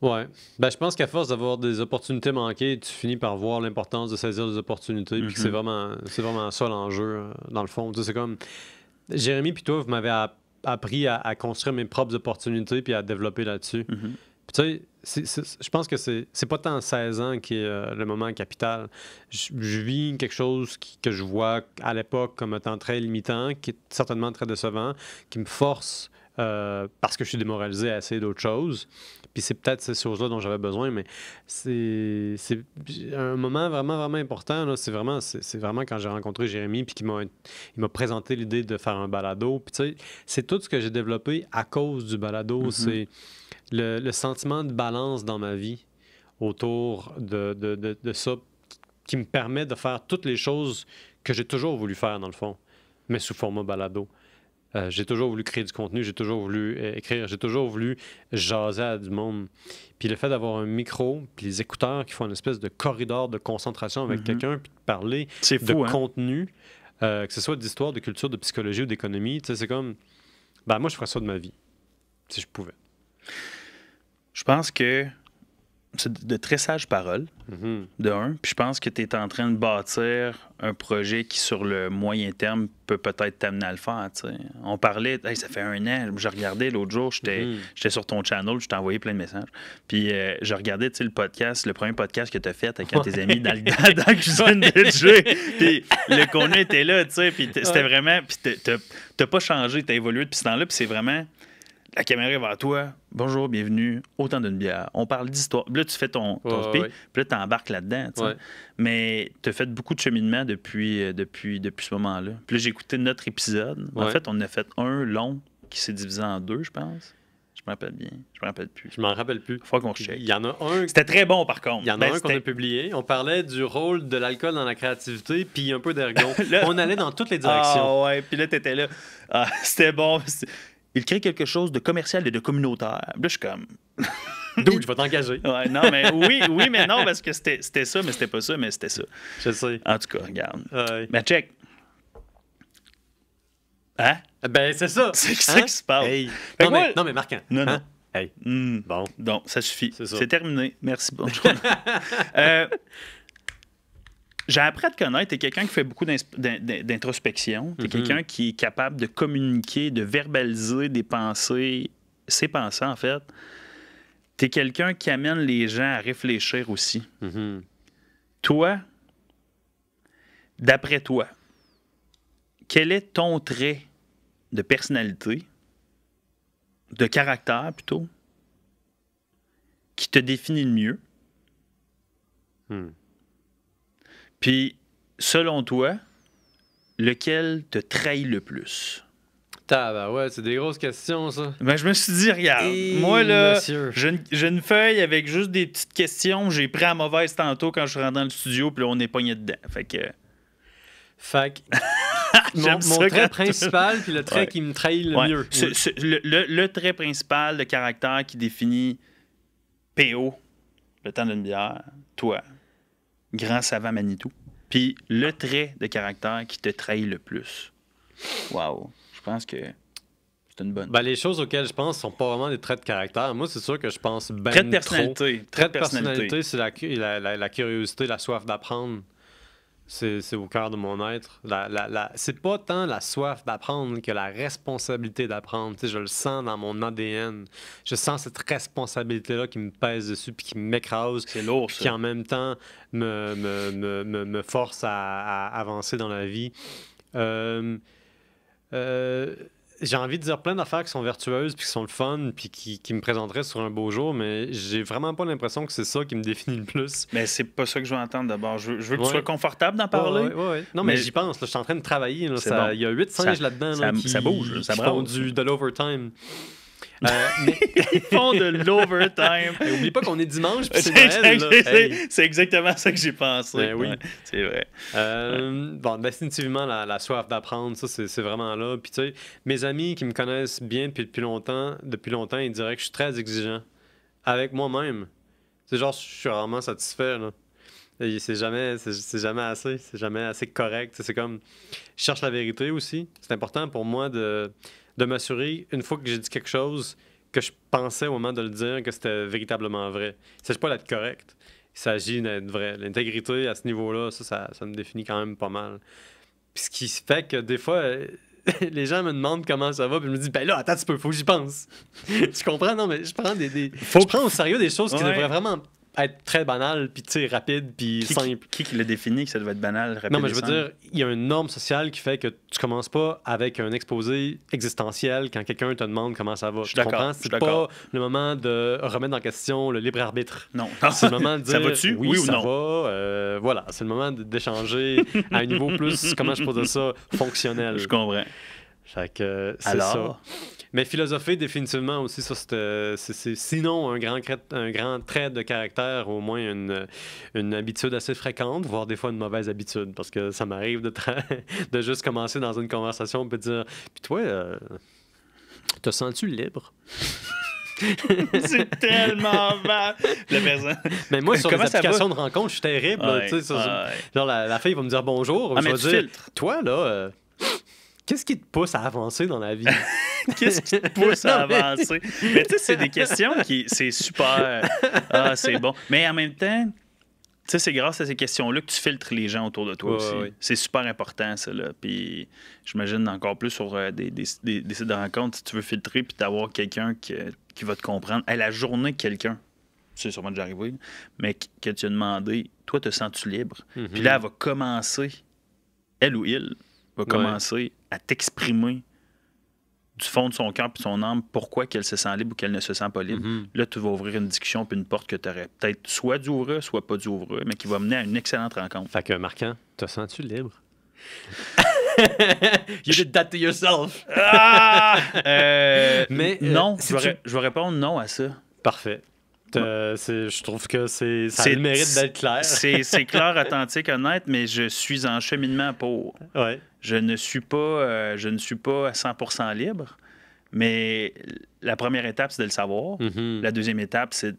Ouais. Ben, je pense qu'à force d'avoir des opportunités manquées, tu finis par voir l'importance de saisir des opportunités, puis que c'est vraiment ça l'enjeu, dans le fond. Tu sais, c'est comme... Jérémy puis toi, vous m'avez appris à construire mes propres opportunités puis à développer là-dessus. Puis tu sais, je pense que c'est pas tant 16 ans qui est le moment capital. Je vis quelque chose que je vois à l'époque comme étant très limitant, qui est certainement très décevant, qui me force, parce que je suis démoralisé, à essayer d'autres choses. Puis c'est peut-être ces choses-là dont j'avais besoin, mais c'est un moment vraiment, vraiment important. Là. C'est vraiment quand j'ai rencontré Jérémy puis il m'a présenté l'idée de faire un balado. Puis tu sais, c'est tout ce que j'ai développé à cause du balado. C'est le sentiment de balance dans ma vie autour de ça qui me permet de faire toutes les choses que j'ai toujours voulu faire, dans le fond, mais sous format balado. J'ai toujours voulu créer du contenu, j'ai toujours voulu écrire, j'ai toujours voulu jaser à du monde. Puis le fait d'avoir un micro, puis les écouteurs qui font une espèce de corridor de concentration avec quelqu'un, puis de parler de contenu, que ce soit d'histoire, de culture, de psychologie ou d'économie, tu sais, c'est comme... Ben moi, je ferais ça de ma vie, si je pouvais. Je pense que c'est de très sages paroles, de un. Puis je pense que tu es en train de bâtir un projet qui, sur le moyen terme, peut peut-être t'amener à le faire. T'sais. On parlait, hey, ça fait 1 an, je regardais l'autre jour, j'étais sur ton channel, je t'ai envoyé plein de messages. Puis je regardais le podcast, le premier podcast que tu as fait avec tes amis dans la cuisine de Jay. Puis le contenu était là, tu sais. Puis c'était vraiment. Puis t'as pas changé, t'as évolué depuis ce temps-là. Puis c'est vraiment. La caméra est vers toi. Bonjour, bienvenue. Au temps d'une bière. On parle d'histoire. Là, tu fais ton speak. Puis là, tu embarques là-dedans. Ouais. Mais tu as fait beaucoup de cheminement depuis ce moment-là. Puis là, j'ai écouté notre épisode. En fait, on en a fait un long qui s'est divisé en 2, je pense. Je me rappelle bien. Je me rappelle plus. Je m'en rappelle plus. Faut qu'on recheck. Il y en a un. C'était très bon, par contre. Il y en a un qu'on a publié. On parlait du rôle de l'alcool dans la créativité, puis un peu d'ergon. On allait dans toutes les directions. Ah ouais. Puis là, tu étais là. Ah, c'était bon. Il crée quelque chose de commercial et de communautaire. Là, je suis comme... D'où je vais t'engager. Ouais, non, mais oui, mais non, parce que c'était ça, mais c'était pas ça, mais c'était ça. Je sais. En tout cas, regarde. Mais check. Hein? Ben, c'est ça. C'est ça qui se passe. Hey. Non, mais marquant. Non, hein? Hey. Bon. Donc, ça suffit. C'est terminé. Merci. Bonjour. J'ai appris à te connaître. Tu es quelqu'un qui fait beaucoup d'introspection. Tu es quelqu'un qui est capable de communiquer, de verbaliser des pensées, ses pensées, en fait. Tu es quelqu'un qui amène les gens à réfléchir aussi. Toi, d'après toi, quel est ton trait de personnalité, de caractère plutôt, qui te définit le mieux? Puis, selon toi, lequel te trahit le plus? Ouais, c'est des grosses questions, ça. Ben, je me suis dit, regarde, moi, là, j'ai une feuille avec juste des petites questions. J'ai pris à mauvaise tantôt quand je suis rentré dans le studio, puis là, on est pogné dedans. Fait que mon trait principal, puis le trait qui me trahit le mieux. Le trait principal de caractère qui définit PO, le temps d'une bière, toi, grand savant Manitou, puis le trait de caractère qui te trahit le plus. Wow. Je pense que c'est une bonne. Ben, les choses auxquelles je pense sont pas vraiment des traits de caractère. Moi, c'est sûr que je pense ben Trait de personnalité. Trait de personnalité, c'est la curiosité, la soif d'apprendre. C'est au cœur de mon être. C'est pas tant la soif d'apprendre que la responsabilité d'apprendre. Tu sais, je le sens dans mon ADN. Je sens cette responsabilité-là qui me pèse dessus puis qui m'écrase. C'est lourd, ça. Qui en même temps me force à avancer dans la vie. J'ai envie de dire plein d'affaires qui sont vertueuses puis qui sont le fun puis qui me présenteraient sur un beau jour, mais j'ai vraiment pas l'impression que c'est ça qui me définit le plus. Mais c'est pas ça que je veux entendre d'abord. Je veux que tu sois confortable d'en parler. Ouais. Non, mais j'y pense. Là, je suis en train de travailler. Là, il y a 8 singes là-dedans ça bouge. Ça font de l'overtime. Ils font de l'overtime. Oublie pas qu'on est dimanche puis c'est Noël. C'est exactement ça que j'ai pensé. Ben oui. Ouais, c'est vrai. Bon, définitivement, la soif d'apprendre, ça, c'est vraiment là. Puis tu sais, mes amis qui me connaissent bien depuis longtemps, ils diraient que je suis très exigeant avec moi-même. C'est genre, je suis rarement satisfait, là. Et c'est jamais assez. C'est jamais assez correct. C'est comme, je cherche la vérité aussi. C'est important pour moi de m'assurer, une fois que j'ai dit quelque chose, que je pensais au moment de le dire que c'était véritablement vrai. Il ne s'agit pas d'être correct. Il s'agit d'être vrai. L'intégrité, à ce niveau-là, ça me définit quand même pas mal. Puis ce qui fait que des fois, les gens me demandent comment ça va, puis je me dis, ben là, attends un petit peu, faut que j'y pense. Tu comprends? Non, mais je prends au sérieux des choses qui devraient vraiment être très banal, puis tu sais, rapide, puis simple. Qui l'a défini que ça devait être banal, rapide? Non, mais je veux dire, il y a une norme sociale qui fait que tu commences pas avec un exposé existentiel quand quelqu'un te demande comment ça va. Tu comprends? C'est pas le moment de remettre en question le libre arbitre. Non. C'est le moment de dire ça va-tu? Oui ou ça non? Va. Voilà, c'est le moment d'échanger à un niveau plus, comment je pose ça, fonctionnel. Je comprends. Fait que c'est ça. Mais philosopher, définitivement aussi, ça, c'est sinon un grand trait de caractère, au moins une habitude assez fréquente, voire des fois une mauvaise habitude, parce que ça m'arrive de juste commencer dans une conversation et dire « Puis toi, te sens-tu libre? » C'est tellement mal. Mais moi, sur les applications de rencontre, je suis terrible. Genre, la fille va me dire bonjour. Mais tu filtres. Toi, là... Qu'est-ce qui te pousse à avancer dans la vie? Qu'est-ce qui te pousse à avancer? Mais tu sais, c'est des questions c'est super. Ah, c'est bon. Mais en même temps, tu sais, c'est grâce à ces questions-là que tu filtres les gens autour de toi aussi. Oui. C'est super important, ça, là. Puis j'imagine encore plus sur des sites de rencontres, si tu veux filtrer puis d'avoir quelqu'un qui va te comprendre. Hey, la journée que quelqu'un, c'est sûrement déjà arrivé, mais que tu as demandé, toi, te sens-tu libre? Mm-hmm. Puis là, elle va commencer, elle ou il va commencer à t'exprimer du fond de son cœur et de son âme pourquoi qu'elle se sent libre ou qu'elle ne se sent pas libre. Mm-hmm. Là, tu vas ouvrir une discussion puis une porte que tu aurais peut-être soit dû ouvrir, soit pas dû ouvrir, mais qui va mener à une excellente rencontre. Fait que, Marquand, te sens-tu libre? You did that to yourself. Mais non, je vais répondre non à ça. Parfait. Je trouve que ça a le mérite d'être clair. C'est clair, authentique, honnête, mais je suis en cheminement pour. Ouais. Je ne suis pas à 100% libre, mais la première étape, c'est de le savoir. Mm-hmm. La deuxième étape, c'est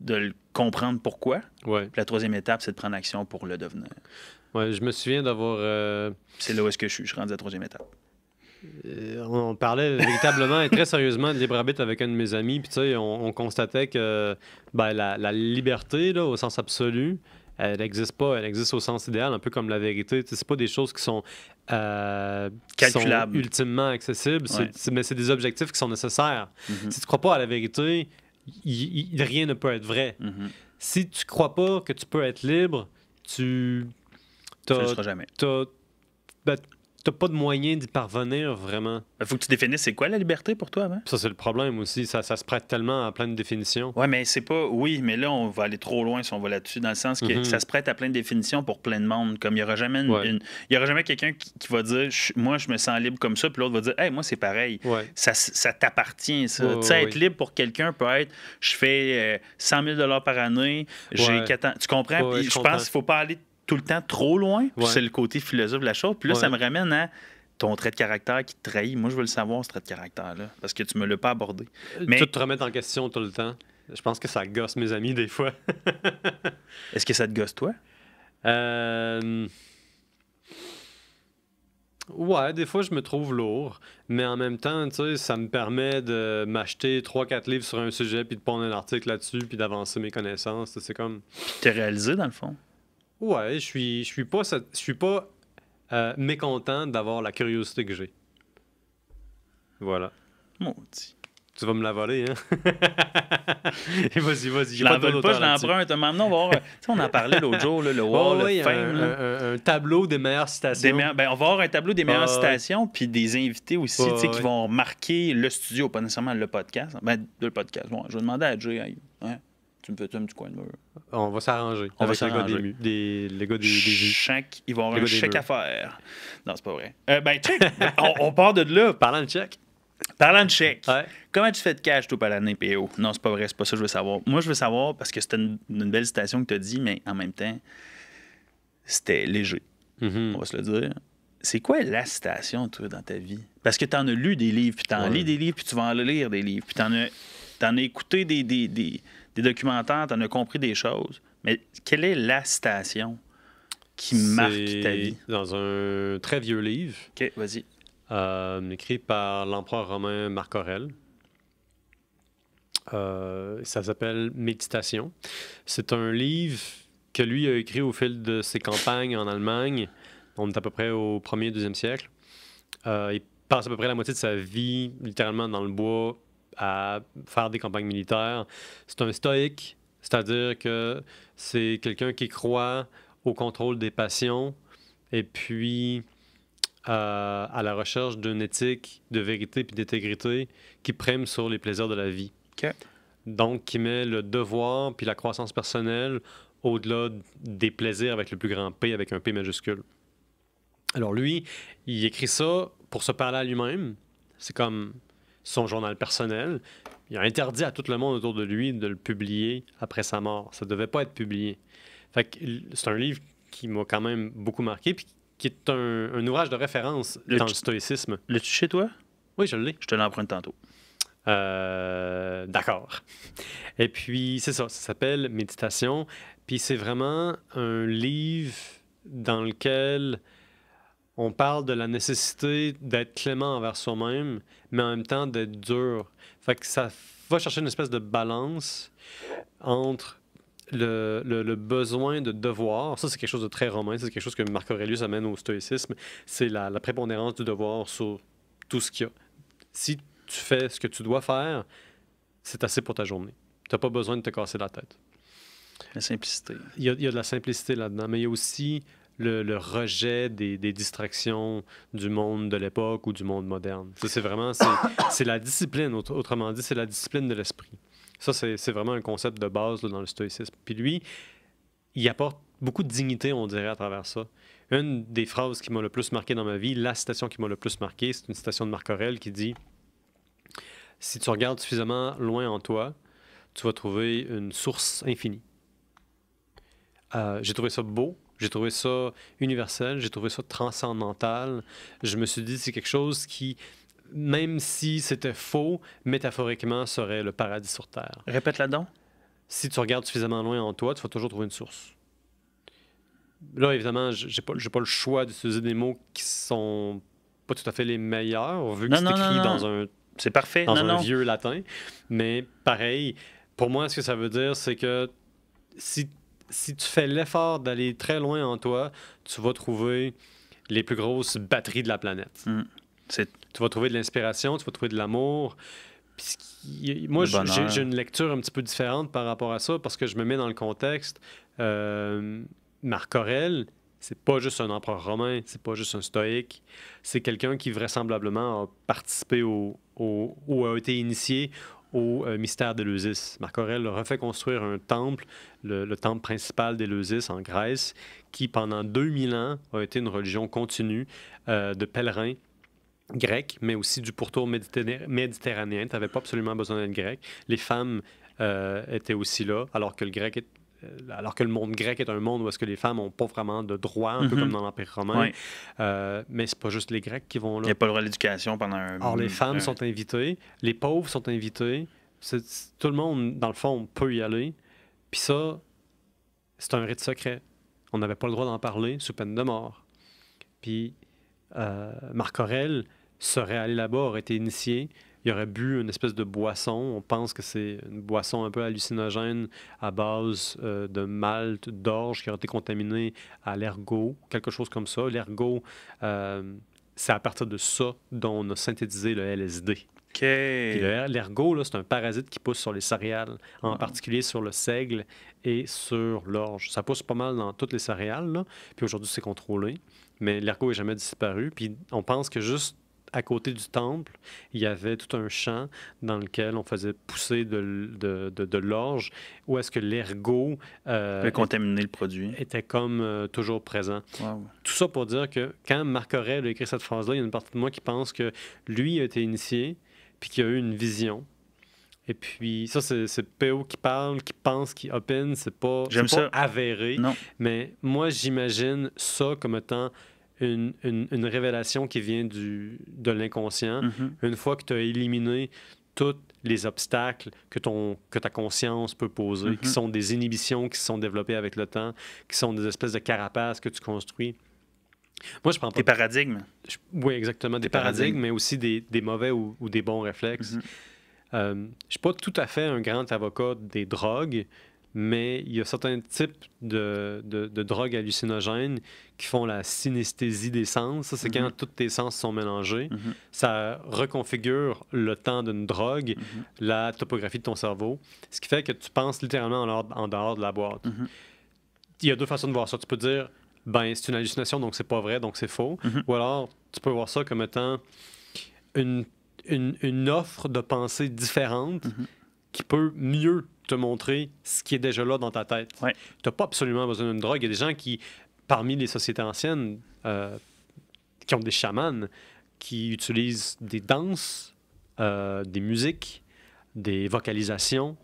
de le comprendre pourquoi. Ouais. Puis la troisième étape, c'est de prendre action pour le devenir. Ouais, je me souviens d'avoir... C'est là où est-ce que je suis rendu à la troisième étape. On parlait véritablement et très sérieusement de libre arbitre avec un de mes amis, puis tu sais, on constatait que la liberté, là, au sens absolu, elle n'existe pas, elle existe au sens idéal, un peu comme la vérité. C'est pas des choses qui sont calculables, ultimement accessibles, mais c'est des objectifs qui sont nécessaires. Mm-hmm. Si tu crois pas à la vérité, rien ne peut être vrai. Mm-hmm. Si tu crois pas que tu peux être libre, tu ne le seras jamais. t'as pas de moyen d'y parvenir vraiment. Il faut que tu définisses c'est quoi la liberté pour toi, avant? Ça, c'est le problème aussi. Ça se prête tellement à plein de définitions. Ouais, mais c'est pas. Oui, mais là, on va aller trop loin si on va là-dessus, dans le sens que ça se prête à plein de définitions pour plein de monde. Comme il n'y aura jamais il y aura jamais quelqu'un qui va dire moi, je me sens libre comme ça, puis l'autre va dire hey, moi, c'est pareil. Ouais. Ça t'appartient, ça. Tu sais, être libre pour quelqu'un peut être je fais 100 000 par année, j'ai 4 ans. Tu comprends? Ouais, Puis je pense qu'il faut pas aller tout le temps trop loin. Puis c'est le côté philosophe de la chose. Puis là, ça me ramène à ton trait de caractère qui te trahit. Moi, je veux le savoir, ce trait de caractère-là, parce que tu me l'as pas abordé. Mais Tout te remettre en question tout le temps. Je pense que ça gosse mes amis des fois. est-ce que ça te gosse, toi? Ouais, des fois, je me trouve lourd. Mais en même temps, tu sais, ça me permet de m'acheter 3-4 livres sur un sujet, puis de pondre un article là-dessus, puis d'avancer mes connaissances. C'est comme... Puis t'es réalisé, dans le fond? Ouais, je suis pas mécontent d'avoir la curiosité que j'ai. Voilà. Maudit. Tu vas me la voler, hein? Et vas-y. Je l'en vole pas, je l'emprunte. Maintenant, on va voir. On en parlait l'autre jour, là, le Wall of Fame. Un tableau des meilleures citations. Ben, on va avoir un tableau des meilleures citations, puis des invités aussi, qui vont marquer le studio, pas nécessairement le podcast. Ben, le podcast. Bon, je vais demander à Jay, hein, tu me fais un petit coin de mur. On va s'arranger. Avec les gars des vues. Ils vont avoir un chèque à faire. Non, c'est pas vrai. Ben, check. on part de là. Parlant de chèque. Parlant de chèque, comment tu fais de cash, toi, par l'année, PO? Non, c'est pas vrai, c'est pas ça que je veux savoir. Moi, je veux savoir, parce que c'était une belle citation que tu as dit, mais en même temps, c'était léger. On va se le dire. C'est quoi la citation, toi, dans ta vie? Parce que tu en as lu des livres, puis tu en lis des livres, puis tu vas en lire des livres, puis tu en as écouté des documentaires, tu en as compris des choses. Mais quelle est la citation qui marque ta vie? Dans un très vieux livre. OK, vas-y. Écrit par l'empereur romain Marc Aurèle. Ça s'appelle Méditation. C'est un livre que lui a écrit au fil de ses campagnes en Allemagne. On est à peu près au 1er, 2e siècle. Il passe à peu près la moitié de sa vie, littéralement dans le bois, à faire des campagnes militaires. C'est un stoïque, c'est-à-dire que c'est quelqu'un qui croit au contrôle des passions et puis à la recherche d'une éthique de vérité et d'intégrité qui prime sur les plaisirs de la vie. Okay. Donc, qui met le devoir puis la croissance personnelle au-delà des plaisirs avec le plus grand P, avec un P majuscule. Alors lui, il écrit ça pour se parler à lui-même. C'est comme son journal personnel. Il a interdit à tout le monde autour de lui de le publier après sa mort. Ça ne devait pas être publié. Fait que c'est un livre qui m'a quand même beaucoup marqué puis qui est un ouvrage de référence dans le stoïcisme. L'as-tu chez toi? Oui, je l'ai. Je te l'emprunte tantôt. D'accord. Et puis, c'est ça s'appelle Méditation. Puis c'est vraiment un livre dans lequel on parle de la nécessité d'être clément envers soi-même, mais en même temps d'être dur. Fait que ça va chercher une espèce de balance entre le besoin de devoir. Ça, c'est quelque chose de très romain. C'est quelque chose que Marc Aurelius amène au stoïcisme. C'est la prépondérance du devoir sur tout ce qu'il y a. Si tu fais ce que tu dois faire, c'est assez pour ta journée. Tu n'as pas besoin de te casser la tête. La simplicité. Il y a de la simplicité là-dedans, mais il y a aussi le rejet des distractions du monde de l'époque ou du monde moderne. Ça, c'est vraiment... C'est la discipline, autrement dit, c'est la discipline de l'esprit. Ça, c'est vraiment un concept de base là, dans le stoïcisme. Puis lui, il apporte beaucoup de dignité, on dirait, à travers ça. Une des phrases qui m'a le plus marqué dans ma vie, la citation qui m'a le plus marqué, c'est une citation de Marc Aurèle qui dit « Si tu regardes suffisamment loin en toi, tu vas trouver une source infinie. » J'ai trouvé ça beau, j'ai trouvé ça universel, j'ai trouvé ça transcendantal. Je me suis dit, c'est quelque chose qui, même si c'était faux, métaphoriquement, serait le paradis sur Terre. Répète là-dedans. Si tu regardes suffisamment loin en toi, tu vas toujours trouver une source. Là, évidemment, j'ai pas le choix d'utiliser des mots qui sont pas tout à fait les meilleurs, vu que c'est écrit dans un... C'est parfait. Dans un vieux latin. Mais pareil, pour moi, ce que ça veut dire, c'est que si tu fais l'effort d'aller très loin en toi, tu vas trouver les plus grosses batteries de la planète. Tu vas trouver de l'inspiration, tu vas trouver de l'amour. Moi, j'ai une lecture un petit peu différente par rapport à ça parce que je me mets dans le contexte. Marc Aurèle, c'est pas juste un empereur romain, c'est pas juste un stoïque, c'est quelqu'un qui vraisemblablement a participé ou a été initié au mystère d'Éleusis. Marc Aurèle a refait construire un temple, le temple principal d'Éleusis en Grèce, qui pendant 2000 ans a été une religion continue de pèlerins grecs, mais aussi du pourtour méditerranéen. Tu n'avais pas absolument besoin d'être grec. Les femmes étaient aussi là, alors que le monde grec est un monde où est-ce que les femmes n'ont pas vraiment de droit, un peu comme dans l'Empire romain. Mais c'est pas juste les Grecs qui vont là. Il n'y a pas le droit à l'éducation pendant un... Alors, les femmes sont invitées, les pauvres sont invités. Tout le monde, dans le fond, peut y aller. Puis ça, c'est un rite secret. On n'avait pas le droit d'en parler sous peine de mort. Puis Marc Aurèle serait allé là-bas, aurait été initié. Il aurait bu une espèce de boisson. On pense que c'est une boisson un peu hallucinogène à base de malt, d'orge qui aurait été contaminée à l'ergot, quelque chose comme ça. L'ergot, c'est à partir de ça dont on a synthétisé le LSD. Okay. L'ergot, là, c'est un parasite qui pousse sur les céréales, en particulier sur le seigle et sur l'orge. Ça pousse pas mal dans toutes les céréales, là. Puis aujourd'hui, c'est contrôlé. Mais l'ergot n'est jamais disparu. Puis on pense que juste à côté du temple, il y avait tout un champ dans lequel on faisait pousser de l'orge, où est-ce que l'ergot contaminer le produit. Était comme toujours présent. Wow. Tout ça pour dire que quand Marc Aurèle a écrit cette phrase-là, il y a une partie de moi qui pense que lui a été initié, puis qu'il a eu une vision. Et puis, ça, c'est P.O. qui parle, qui pense, qui opine. C'est pas avéré. Non. Mais moi, j'imagine ça comme étant une révélation qui vient de l'inconscient. Une fois que tu as éliminé tous les obstacles que ta conscience peut poser, qui sont des inhibitions qui se sont développées avec le temps, qui sont des espèces de carapaces que tu construis. Moi, je prends pas... Des paradigmes. Oui, exactement. Des paradigmes, mais aussi des mauvais ou des bons réflexes. Je ne suis pas tout à fait un grand avocat des drogues, mais il y a certains types de drogues hallucinogènes qui font la synesthésie des sens. Ça, c'est quand tous tes sens sont mélangés. Ça reconfigure le temps d'une drogue, la topographie de ton cerveau, ce qui fait que tu penses littéralement en dehors de la boîte. Il y a deux façons de voir ça. Tu peux dire, ben c'est une hallucination, donc c'est pas vrai, donc c'est faux. Ou alors, tu peux voir ça comme étant une offre de pensée différente qui peut mieux te montrer ce qui est déjà là dans ta tête. Tu n'as pas absolument besoin d'une drogue. Il y a des gens qui, parmi les sociétés anciennes, qui ont des chamans, qui utilisent des danses, des musiques, des vocalisations.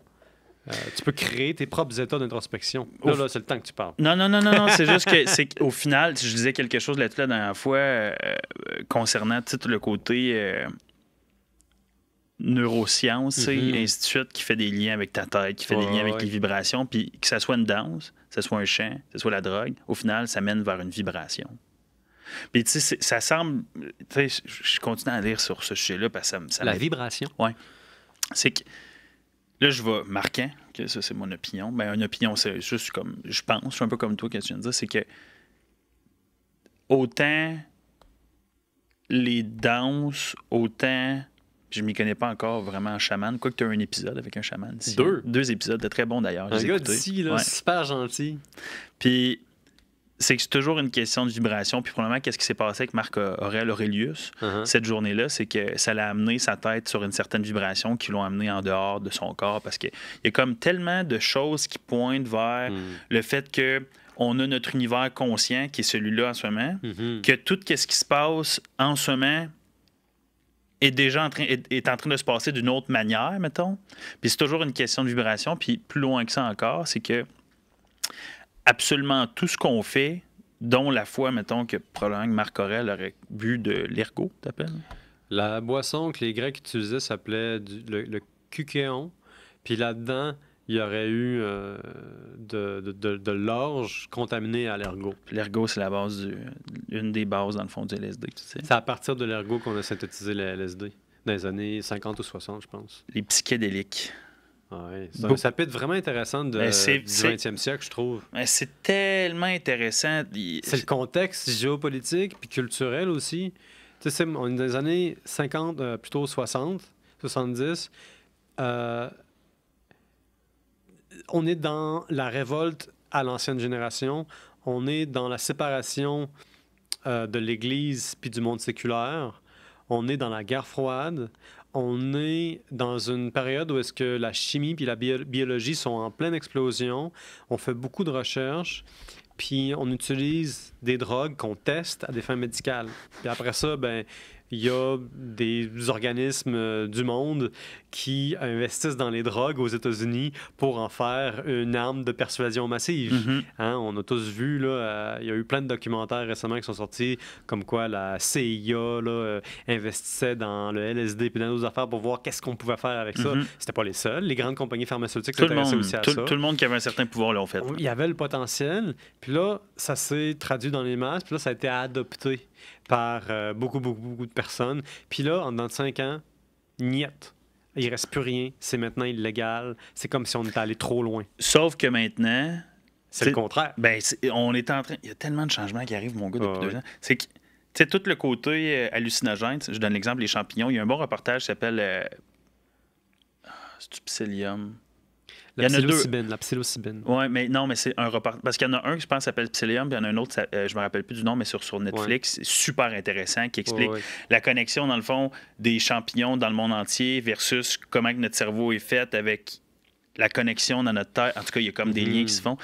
Tu peux créer tes propres états d'introspection. Là, c'est le temps que tu parles. Non. C'est juste qu'au final, je disais quelque chose là-dessus la dernière fois concernant tout le côté neurosciences, et ainsi de suite, qui fait des liens avec ta tête, qui fait des liens avec les vibrations, puis que ça soit une danse, que ça soit un chant, que ça soit la drogue, au final, ça mène vers une vibration. Puis, tu sais, ça semble... Tu sais, je continue à lire sur ce sujet-là, parce que ça la vibration? Oui. C'est que... Là, je vais marquant, que ça, c'est mon opinion. Ben, une opinion, c'est juste comme... Je pense, je suis un peu comme toi, qu'est-ce que tu viens de dire, c'est que autant les danses, autant... Je ne m'y connais pas encore vraiment en chaman. Quoique tu as un épisode avec un chaman. Ici. Deux épisodes, de très bons d'ailleurs. Un gars d'ici, là, super gentil. Puis, c'est que c'est toujours une question de vibration. Puis, probablement, qu'est-ce qui s'est passé avec Marc Aurèlius cette journée-là, c'est que ça l'a amené sa tête sur une certaine vibration qui l'ont amené en dehors de son corps. Parce qu'il y a comme tellement de choses qui pointent vers le fait que on a notre univers conscient, qui est celui-là en ce moment, que tout ce qui se passe en ce moment est déjà en train de se passer d'une autre manière, mettons. Puis c'est toujours une question de vibration. Puis plus loin que ça encore, c'est que absolument tout ce qu'on fait, dont la fois, mettons, que probablement Marc Aurèle aurait bu de l'ergot, t'appelles? La boisson que les Grecs utilisaient s'appelait le kykéon. Puis là-dedans, il y aurait eu de l'orge contaminée à l'ergot. L'ergot, c'est la base une des bases, dans le fond, du LSD, tu sais. C'est à partir de l'ergot qu'on a synthétisé le LSD, dans les années 50 ou 60, je pense. Les psychédéliques. Ouais, c'est un chapitre vraiment intéressant du 20e siècle, je trouve. C'est tellement intéressant. C'est le contexte géopolitique puis culturel aussi. Tu sais, on est dans les années 50, plutôt 60, 70. On est dans la révolte à l'ancienne génération. on est dans la séparation de l'Église puis du monde séculaire. On est dans la guerre froide. On est dans une période où est-ce que la chimie puis la biologie sont en pleine explosion. On fait beaucoup de recherches. Puis on utilise des drogues qu'on teste à des fins médicales. Puis après ça, ben il y a des organismes du monde qui investissent dans les drogues aux États-Unis pour en faire une arme de persuasion massive. Mhm. Hein, on a tous vu, là, il y a eu plein de documentaires récemment qui sont sortis, comme quoi la CIA là, investissait dans le LSD et dans d'autres affaires pour voir qu'est-ce qu'on pouvait faire avec ça. Mhm. C'était pas les seuls. Les grandes compagnies pharmaceutiques Tout le s'intéressaient monde, aussi à tout, ça. tout le monde qui avait un certain pouvoir l'ont fait. Il y avait le potentiel, puis là, ça s'est traduit dans les masses, puis là, ça a été adopté par beaucoup de personnes. Puis là, en dedans de 5 ans, niet. Il reste plus rien. C'est maintenant illégal. C'est comme si on était allé trop loin. Sauf que maintenant, C'est le contraire. ben, on est en train. Il y a tellement de changements qui arrivent, mon gars, depuis Ah, 2 ans. C'est que, tu sais, tout le côté hallucinogène, je donne l'exemple des champignons. Il y a un bon reportage qui s'appelle c'est du Psyllium. Il y en a deux. La psilocybine. Oui, mais non, mais c'est un reportage. Parce qu'il y en a un qui, je pense, s'appelle Psyllium, puis il y en a un autre, je me rappelle plus du nom, mais sur Netflix, c'est super intéressant, qui explique la connexion, dans le fond, des champignons dans le monde entier versus comment que notre cerveau est fait avec la connexion dans notre terre. En tout cas, il y a comme des liens qui se font.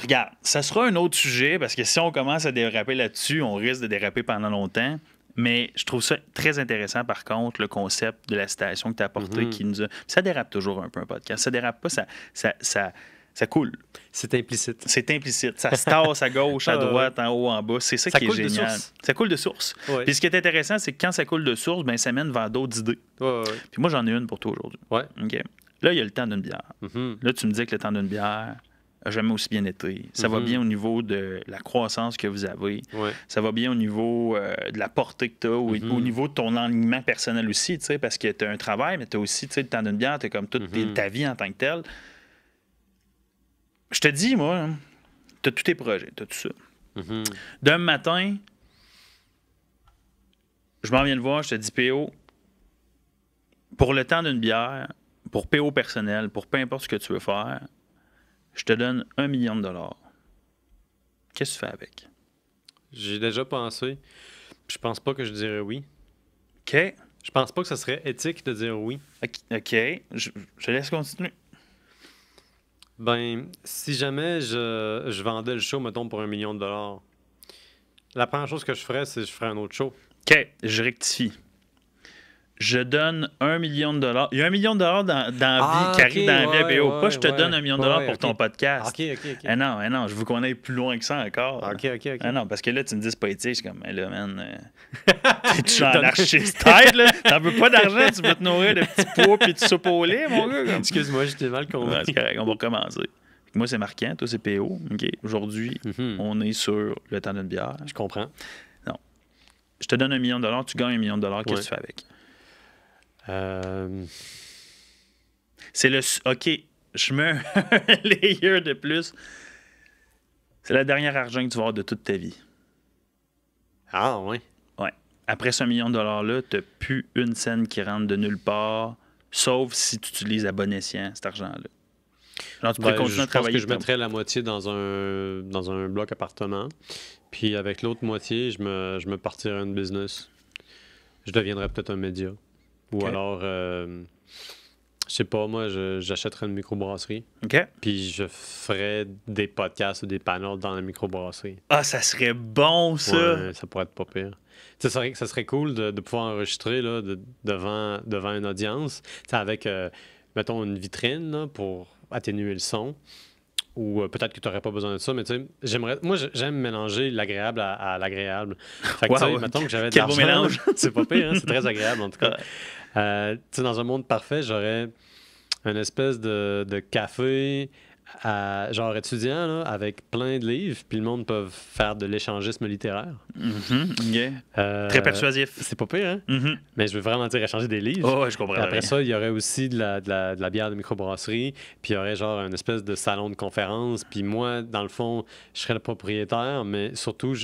Regarde, ça sera un autre sujet, parce que si on commence à déraper là-dessus, on risque de déraper pendant longtemps. Mais je trouve ça très intéressant, par contre, le concept de la citation que tu as apporté, qui nous a... Ça dérape toujours un peu un podcast. Ça dérape pas, ça coule. C'est implicite. C'est implicite. Ça se tasse à gauche, à droite, en haut, en bas. C'est ça qui est génial. Ça coule de source. Ouais. Puis ce qui est intéressant, c'est que quand ça coule de source, ben, ça mène vers d'autres idées. Ouais. Puis moi, j'en ai une pour toi aujourd'hui. Ouais. OK. Là, il y a le temps d'une bière. Là, tu me dis que le temps d'une bière n'a jamais aussi bien été. Ça va bien au niveau de la croissance que vous avez. Ouais. Ça va bien au niveau de la portée que tu as, au niveau de ton alignement personnel aussi, parce que tu as un travail, mais tu as aussi le temps d'une bière, tu as comme toute ta vie en tant que telle. Je te dis, moi, tu as tous tes projets, tu as tout ça. Demain matin, je m'en viens de voir, je te dis, PO, pour le temps d'une bière, pour PO personnel, pour peu importe ce que tu veux faire, je te donne $1 million. Qu'est-ce que tu fais avec? J'ai déjà pensé. Je pense pas que je dirais oui. OK. Je pense pas que ce serait éthique de dire oui. OK. Je te laisse continuer. Ben, si jamais je vendais le show, mettons, pour $1 million, la première chose que je ferais, c'est que je ferais un autre show. OK. Je rectifie. Je donne $1 million. Il y a $1 million dans la vie qui arrive dans la vie PO. Pas je te donne $1 million pour ton podcast. OK. Non, je veux qu'on aille plus loin que ça encore. OK. Ah non, parce que là, tu me dis c'est pas éthique. Je suis comme, là, man, t'es-tu anarchiste tête, là? T'en veux pas d'argent, tu veux te nourrir de petits pois puis de soupe au lait, mon gars? Comme... Excuse-moi, j'étais mal compris. Ouais, c'est correct, on va recommencer. Moi, c'est marquant, toi, c'est PO. OK. Aujourd'hui, on est sur le temps d'une bière. Je comprends. Non. Je te donne $1 million, tu gagnes $1 million, qu'est-ce que tu fais avec? C'est le... OK, je mets un layer de plus. C'est le dernier argent que tu vas avoir de toute ta vie. Ah, oui. Ouais. Après ce $1 million-là, tu n'as plus une scène qui rentre de nulle part, sauf si tu utilises à bon escient cet argent-là. Genre, tu pourrais continuer à travailler. Je pense que je mettrais la moitié dans un bloc appartement, puis avec l'autre moitié, je me partirais un business. Je deviendrais peut-être un média. Ou alors, je sais pas, moi, j'achèterais une microbrasserie. OK. Puis je ferais des podcasts ou des panels dans la microbrasserie. Ah, ça serait bon, ça! Ouais, ça pourrait être pas pire. Tu sais, ça serait cool de pouvoir enregistrer là, devant une audience, avec, mettons, une vitrine là, pour atténuer le son. Ou peut-être que tu n'aurais pas besoin de ça, mais tu sais, j'aime mélanger l'agréable à l'agréable. Fait que, tu sais, mettons que j'avais de l'argent. Quel beau mélange! C'est pas pire, hein? C'est très agréable, en tout cas. Tu sais, dans un monde parfait, j'aurais une espèce de café genre étudiant, là, avec plein de livres, puis le monde peut faire de l'échangisme littéraire. Très persuasif. C'est pas pire, hein? Mais je veux vraiment dire échanger des livres. Oh, ouais, je comprends. Après ça, il y aurait aussi de la bière de microbrasserie, puis il y aurait genre une espèce de salon de conférence, puis moi, dans le fond, je serais le propriétaire, mais surtout,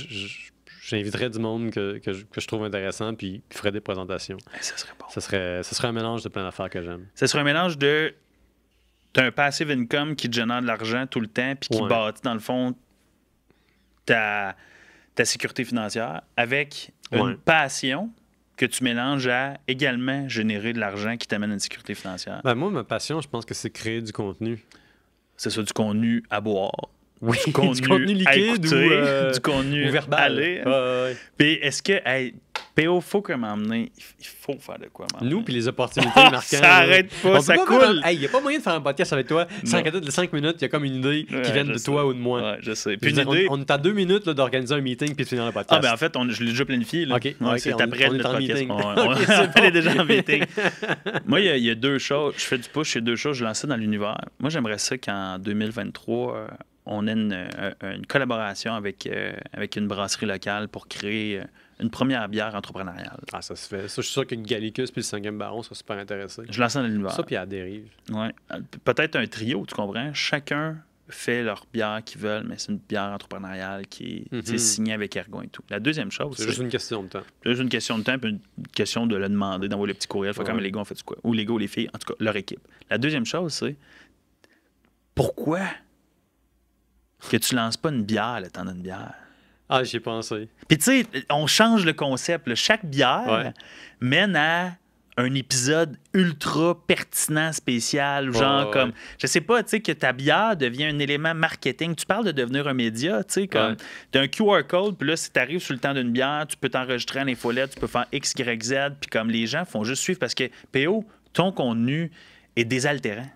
j'inviterais du monde que je trouve intéressant, puis ferais des présentations. Ça serait bon. Ça serait un mélange de plein d'affaires que j'aime. Ça serait un mélange de... T'as un passive income qui te génère de l'argent tout le temps, puis qui bâtit, dans le fond, ta sécurité financière avec une Ouais. passion que tu mélanges à également générer de l'argent qui t'amène à une sécurité financière. Ben, moi, ma passion, je pense que c'est créer du contenu. C'est ça, du contenu à boire. Oui, Du contenu, à liquide écouter, du contenu ou verbal. à lire. Ouais. Puis est-ce que, hey, PO, faut que m'emmener, il faut faire de quoi m'emmener. Nous, puis les opportunités Ah, marquantes. ça arrête pas, ça coule. Il n'y a pas moyen de faire un podcast avec toi. Non. 5 minutes, il y a comme une idée qui Ouais, vient je de sais. toi ou de moi. Ouais, je sais. Je Puis veux une dire, idée... on est à 2 minutes là, d'organiser un meeting puis de finir le podcast. Ah, ben en fait, je l'ai déjà planifié. Là. OK, Ouais, OK, c'est on après est notre en podcast. meeting. On OK, c'est elle est bon. déjà en meeting. Moi, il y a deux choses. Je fais du push, il y a deux choses. Je lance ça dans l'univers. Moi, j'aimerais ça qu'en 2023, on ait une collaboration avec une brasserie locale pour créer une première bière entrepreneuriale. Ah, ça se fait. Ça, je suis sûr que Gallicus puis le 5e baron sont super intéressés. Je lance ça dans l'univers. Ça, puis à la dérive. Ouais. Peut-être un trio, tu comprends? Chacun fait leur bière qu'ils veulent, mais c'est une bière entrepreneuriale qui est Mhm. signée avec Ergon et tout. La deuxième chose, C'est juste une question de temps. là, j'ai une question de temps puis une question de le demander, d'envoyer le petit courriel. Fait Ouais. comme les gars ont fait quoi? Ou les gars ou les filles, en tout cas, leur équipe. La deuxième chose, c'est pourquoi que tu lances pas une bière le temps d'une bière? Ah, j'y ai pensé. Puis tu sais, on change le concept. Là. Chaque bière Ouais. mène à un épisode ultra pertinent, spécial, genre Ouais. comme, je sais pas, tu sais, que ta bière devient un élément marketing. Tu parles de devenir un média, tu sais, comme, Ouais. t'as un QR code, puis là, si t'arrives sur le temps d'une bière, tu peux t'enregistrer en infolette, tu peux faire X, Y, Z, puis comme les gens font juste suivre parce que, PO, ton contenu est désaltérant.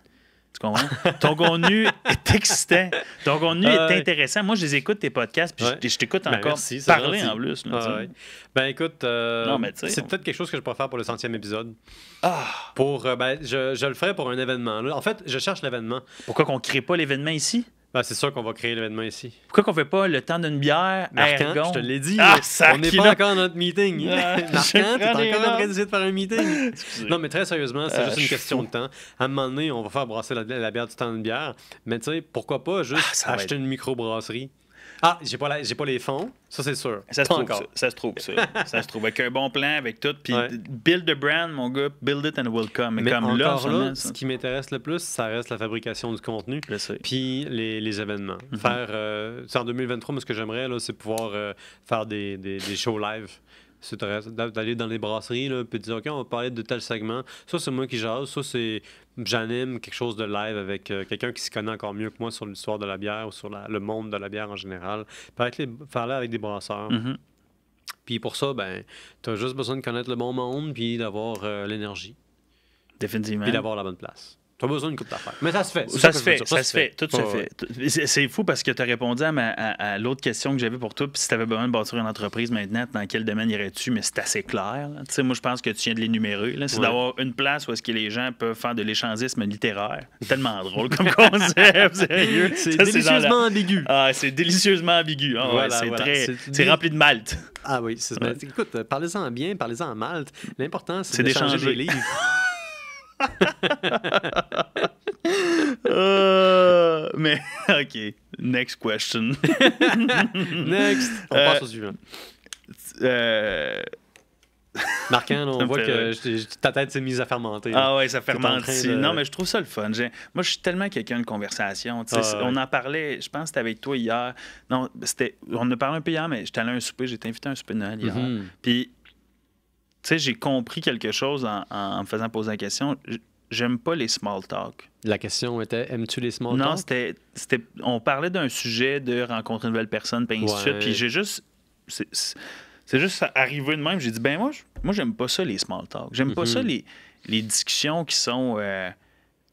Tu comprends? Ton contenu est excitant. Ton contenu Ouais. est intéressant. Moi, je les écoute, tes podcasts, puis Ouais. je t'écoute Ben, encore merci, c'est parler gentil. en plus. là, Ah, tu sais. ouais. Ben écoute, Non, mais tu sais, c'est on- peut-être quelque chose que je pourrais faire pour le 100e épisode. Ah! Pour, je le ferai pour un événement. Là. En fait, je cherche l'événement. Pourquoi qu'on ne crée pas l'événement ici? Ben, c'est sûr qu'on va créer l'événement ici. Pourquoi qu'on fait pas le temps d'une bière à Marquant, Ergon? je te l'ai dit. Ah, là, sac, on n'est il pas a- encore dans notre meeting. Ah, je Marquant, t'es prends des encore en train notes. d'essayer de faire un meeting. Excusez. Non, mais très sérieusement, c'est Ah, juste je une suis question fou. de temps. À un moment donné, on va faire brasser la bière du temps d'une bière. Mais tu sais, pourquoi pas juste Ah, ça va acheter une microbrasserie? Ah, j'ai pas les fonds. Ça, c'est sûr. Ça se Pas trouve, encore. ça se trouve, ça. Ça se trouve. Avec un bon plan, avec tout. Puis Ouais. build the brand, mon gars. Build it and it will come. Mais comme là, en encore ce là, moment, ce ça. qui m'intéresse le plus, ça reste la fabrication du contenu. Je sais. Puis les événements. Faire, c'est en 2023, mais ce que j'aimerais, là, c'est pouvoir faire des shows live. C'est d'aller dans les brasseries, là, puis de dire, OK, on va parler de tel segment. Ça, c'est moi qui jase. Ça, c'est j'anime quelque chose de live avec quelqu'un qui se connaît encore mieux que moi sur l'histoire de la bière ou sur le monde de la bière en général. Puis faire là avec des brasseurs. Mhm. Puis pour ça, ben, t'as juste besoin de connaître le bon monde, puis d'avoir l'énergie, Définitivement. puis d'avoir la bonne place. T'as besoin d'une coupe d'affaires. Mais ça se fait. C'est Ça que se je veux fait, dire. ça se fait, tout se Ouais, fait. C'est fou parce que tu as répondu à l'autre question que j'avais pour toi. Puis si tu avais besoin de bâtir une entreprise maintenant, dans quel domaine irais-tu? Mais c'est assez clair. là. Tu sais, moi, je pense que tu viens de l'énumérer. là. C'est Ouais. d'avoir une place où est-ce que les gens peuvent faire de l'échangisme littéraire. Tellement drôle comme concept, sérieux. C'est Ça, dans la- délicieusement ambigu. Ah, c'est délicieusement ambigu. Ah, ouais, Voilà, c'est voilà. très... C'est- C'est rempli de malt. Ah oui, c'est Ouais. écoute, parlez-en bien, parlez-en Malte. L'important, c'est C'est d'échanger d'échanger. des livres. Mais, OK. Next question. Next, on passe au suivant. Euh, Marquant, là, Ça on me voit fait que ta tête s'est mise à fermenter. là. Ah ouais, ça T'es en fermente train ici. de- Non, mais je trouve ça le fun. Moi, je suis tellement quelqu'un de conversation. Tu sais, Ah ouais. On en parlait, je pense que c'était avec toi hier. Non, on en a parlé un peu hier, mais j'étais allé à un souper, j'ai été invité à un souper de Noël hier. Mhm. Puis, tu sais, j'ai compris quelque chose en me faisant poser la question. J'aime pas les small talk. La question était, aimes-tu les small Non, talk? on parlait d'un sujet de rencontrer une nouvelle personne, puis ainsi de suite. Ouais. Puis j'ai juste. C'est juste arrivé de même. J'ai dit, ben moi, j'aime pas ça, les small talk. J'aime pas Mhm. ça, les discussions qui sont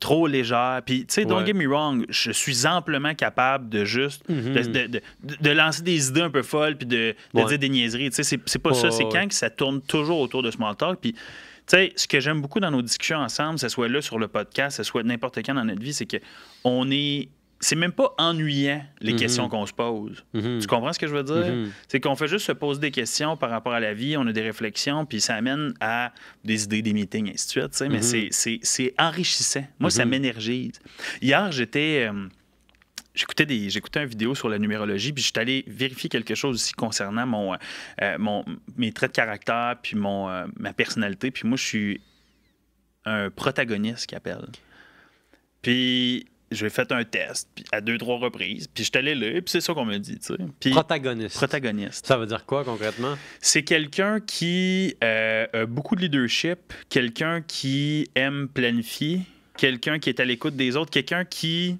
trop légères. Puis, tu sais, don't Ouais. get me wrong, je suis amplement capable de juste Mhm. de lancer des idées un peu folles puis de Ouais. dire des niaiseries. Tu sais, c'est pas ça. Ouais, C'est ouais. quand que ça tourne toujours autour de small talk. Puis, tu sais, ce que j'aime beaucoup dans nos discussions ensemble, que ce soit là sur le podcast, que ce soit n'importe quand dans notre vie, c'est que on est. C'est même pas ennuyant, les Mhm. questions qu'on se pose. Mhm. Tu comprends ce que je veux dire? Mhm. C'est qu'on fait juste se poser des questions par rapport à la vie, on a des réflexions, puis ça amène à des idées, des meetings, et ainsi de suite. Tu sais, mais Mhm. c'est enrichissant. Moi, ça Mhm. m'énergise. Hier, j'étais. J'écoutais une vidéo sur la numérologie, puis j'étais allé vérifier quelque chose aussi concernant mes traits de caractère, puis ma personnalité. Puis moi, je suis un protagoniste qui appelle. Puis j'ai fait un test puis à 2-3 reprises, puis je suis allé là, puis c'est ça qu'on me dit, tu sais. Puis, protagoniste. Ça veut dire quoi concrètement? C'est quelqu'un qui a beaucoup de leadership, quelqu'un qui aime planifier, quelqu'un qui est à l'écoute des autres, quelqu'un qui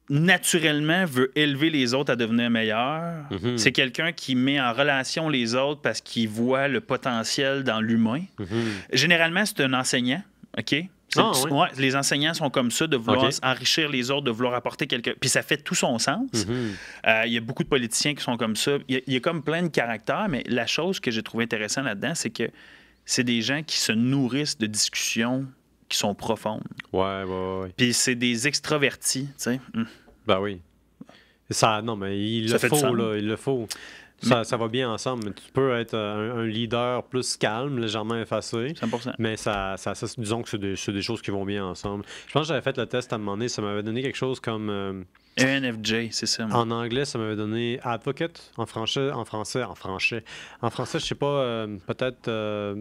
naturellement veut élever les autres à devenir meilleurs. Mhm. C'est quelqu'un qui met en relation les autres parce qu'il voit le potentiel dans l'humain. Généralement, c'est un enseignant, OK? Oui. Ouais, les enseignants sont comme ça, de vouloir OK. enrichir les autres, de vouloir apporter quelque... Puis ça fait tout son sens. Il y a beaucoup de politiciens qui sont comme ça. Il y a comme plein de caractères, mais la chose que j'ai trouvé intéressante là-dedans, c'est que c'est des gens qui se nourrissent de discussions qui sont profondes. Ouais. Puis c'est des extravertis, tu sais. Ben oui. Ça, non, mais il Ça le fait du faut, sens. là. Il le faut. Ça va bien ensemble. Mais tu peux être un leader plus calme, légèrement effacé. 100%. Mais disons que c'est des choses qui vont bien ensemble. Je pense que j'avais fait le test à un moment donné. Ça m'avait donné quelque chose comme... ENFJ, c'est ça. En anglais, ça m'avait donné advocate. En français, je sais pas, peut-être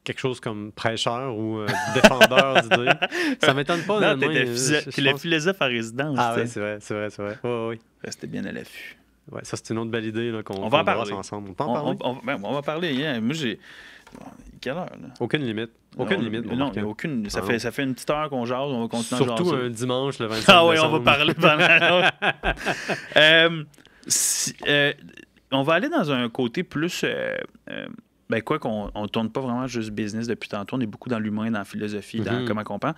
quelque chose comme prêcheur ou défendeur d'idées. Ça m'étonne pas. Non, honnêtement, t'es le philosophe à résidence. Ah tu oui, sais. c'est vrai. Oui. Restez bien à l'affût. Ouais, ça, c'est une autre belle idée là, On va en parler. ensemble. On peut en parler? On va parler. Hein. Moi, j'ai... Bon, quelle heure, là? Aucune limite. Aucune limite. Non, il n'y a aucune. Ça fait une petite heure qu'on jase. On va continuer à jaser. Surtout un dimanche, le 25 Ah oui, décembre. on va parler pendant... on va aller dans un côté plus... ben quoi qu'on ne tourne pas vraiment juste business depuis tantôt. On est beaucoup dans l'humain, dans la philosophie, dans comment on pense.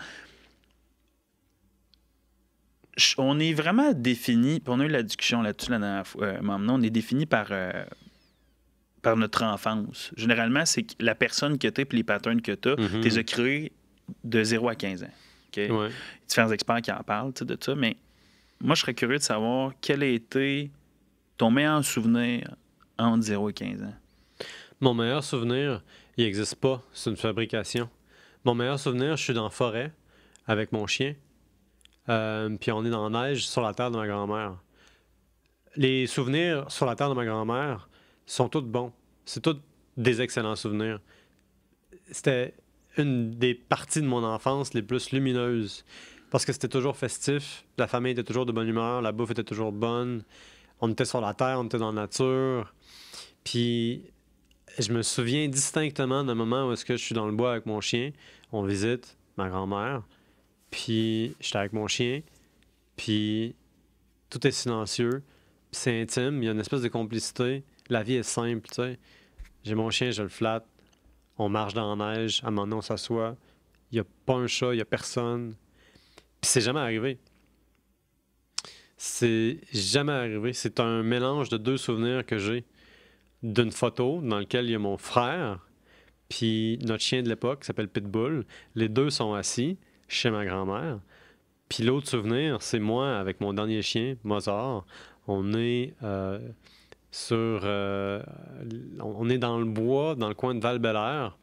On est vraiment défini, puis on a eu la discussion là-dessus la dernière fois, on est défini par notre enfance. Généralement, c'est que la personne que tu es et les patterns que tu as, tu les as créés de 0 à 15 ans. Okay? Ouais. Différents experts qui en parlent de ça, mais moi, je serais curieux de savoir quel a été ton meilleur souvenir entre 0 et 15 ans. Mon meilleur souvenir, il n'existe pas. C'est une fabrication. Mon meilleur souvenir, je suis dans la forêt avec mon chien. Puis on est dans la neige sur la terre de ma grand-mère. Les souvenirs sur la terre de ma grand-mère sont tous bons. C'est tous des excellents souvenirs. C'était une des parties de mon enfance les plus lumineuses. Parce que c'était toujours festif, la famille était toujours de bonne humeur, la bouffe était toujours bonne. On était sur la terre, on était dans la nature. Puis je me souviens distinctement d'un moment où est-ce que je suis dans le bois avec mon chien. On visite ma grand-mère. Puis j'étais avec mon chien, puis tout est silencieux, puis c'est intime, il y a une espèce de complicité. La vie est simple, tu sais. J'ai mon chien, je le flatte, on marche dans la neige, à un moment donné, on s'assoit, il n'y a pas un chat, il n'y a personne. Puis c'est jamais arrivé. C'est jamais arrivé. C'est un mélange de deux souvenirs que j'ai. D'une photo dans laquelle il y a mon frère, puis notre chien de l'époque qui s'appelle Pitbull. Les deux sont assis chez ma grand-mère. Puis l'autre souvenir, c'est moi avec mon dernier chien, Mozart. On est on est dans le bois, dans le coin de Val-Bélair.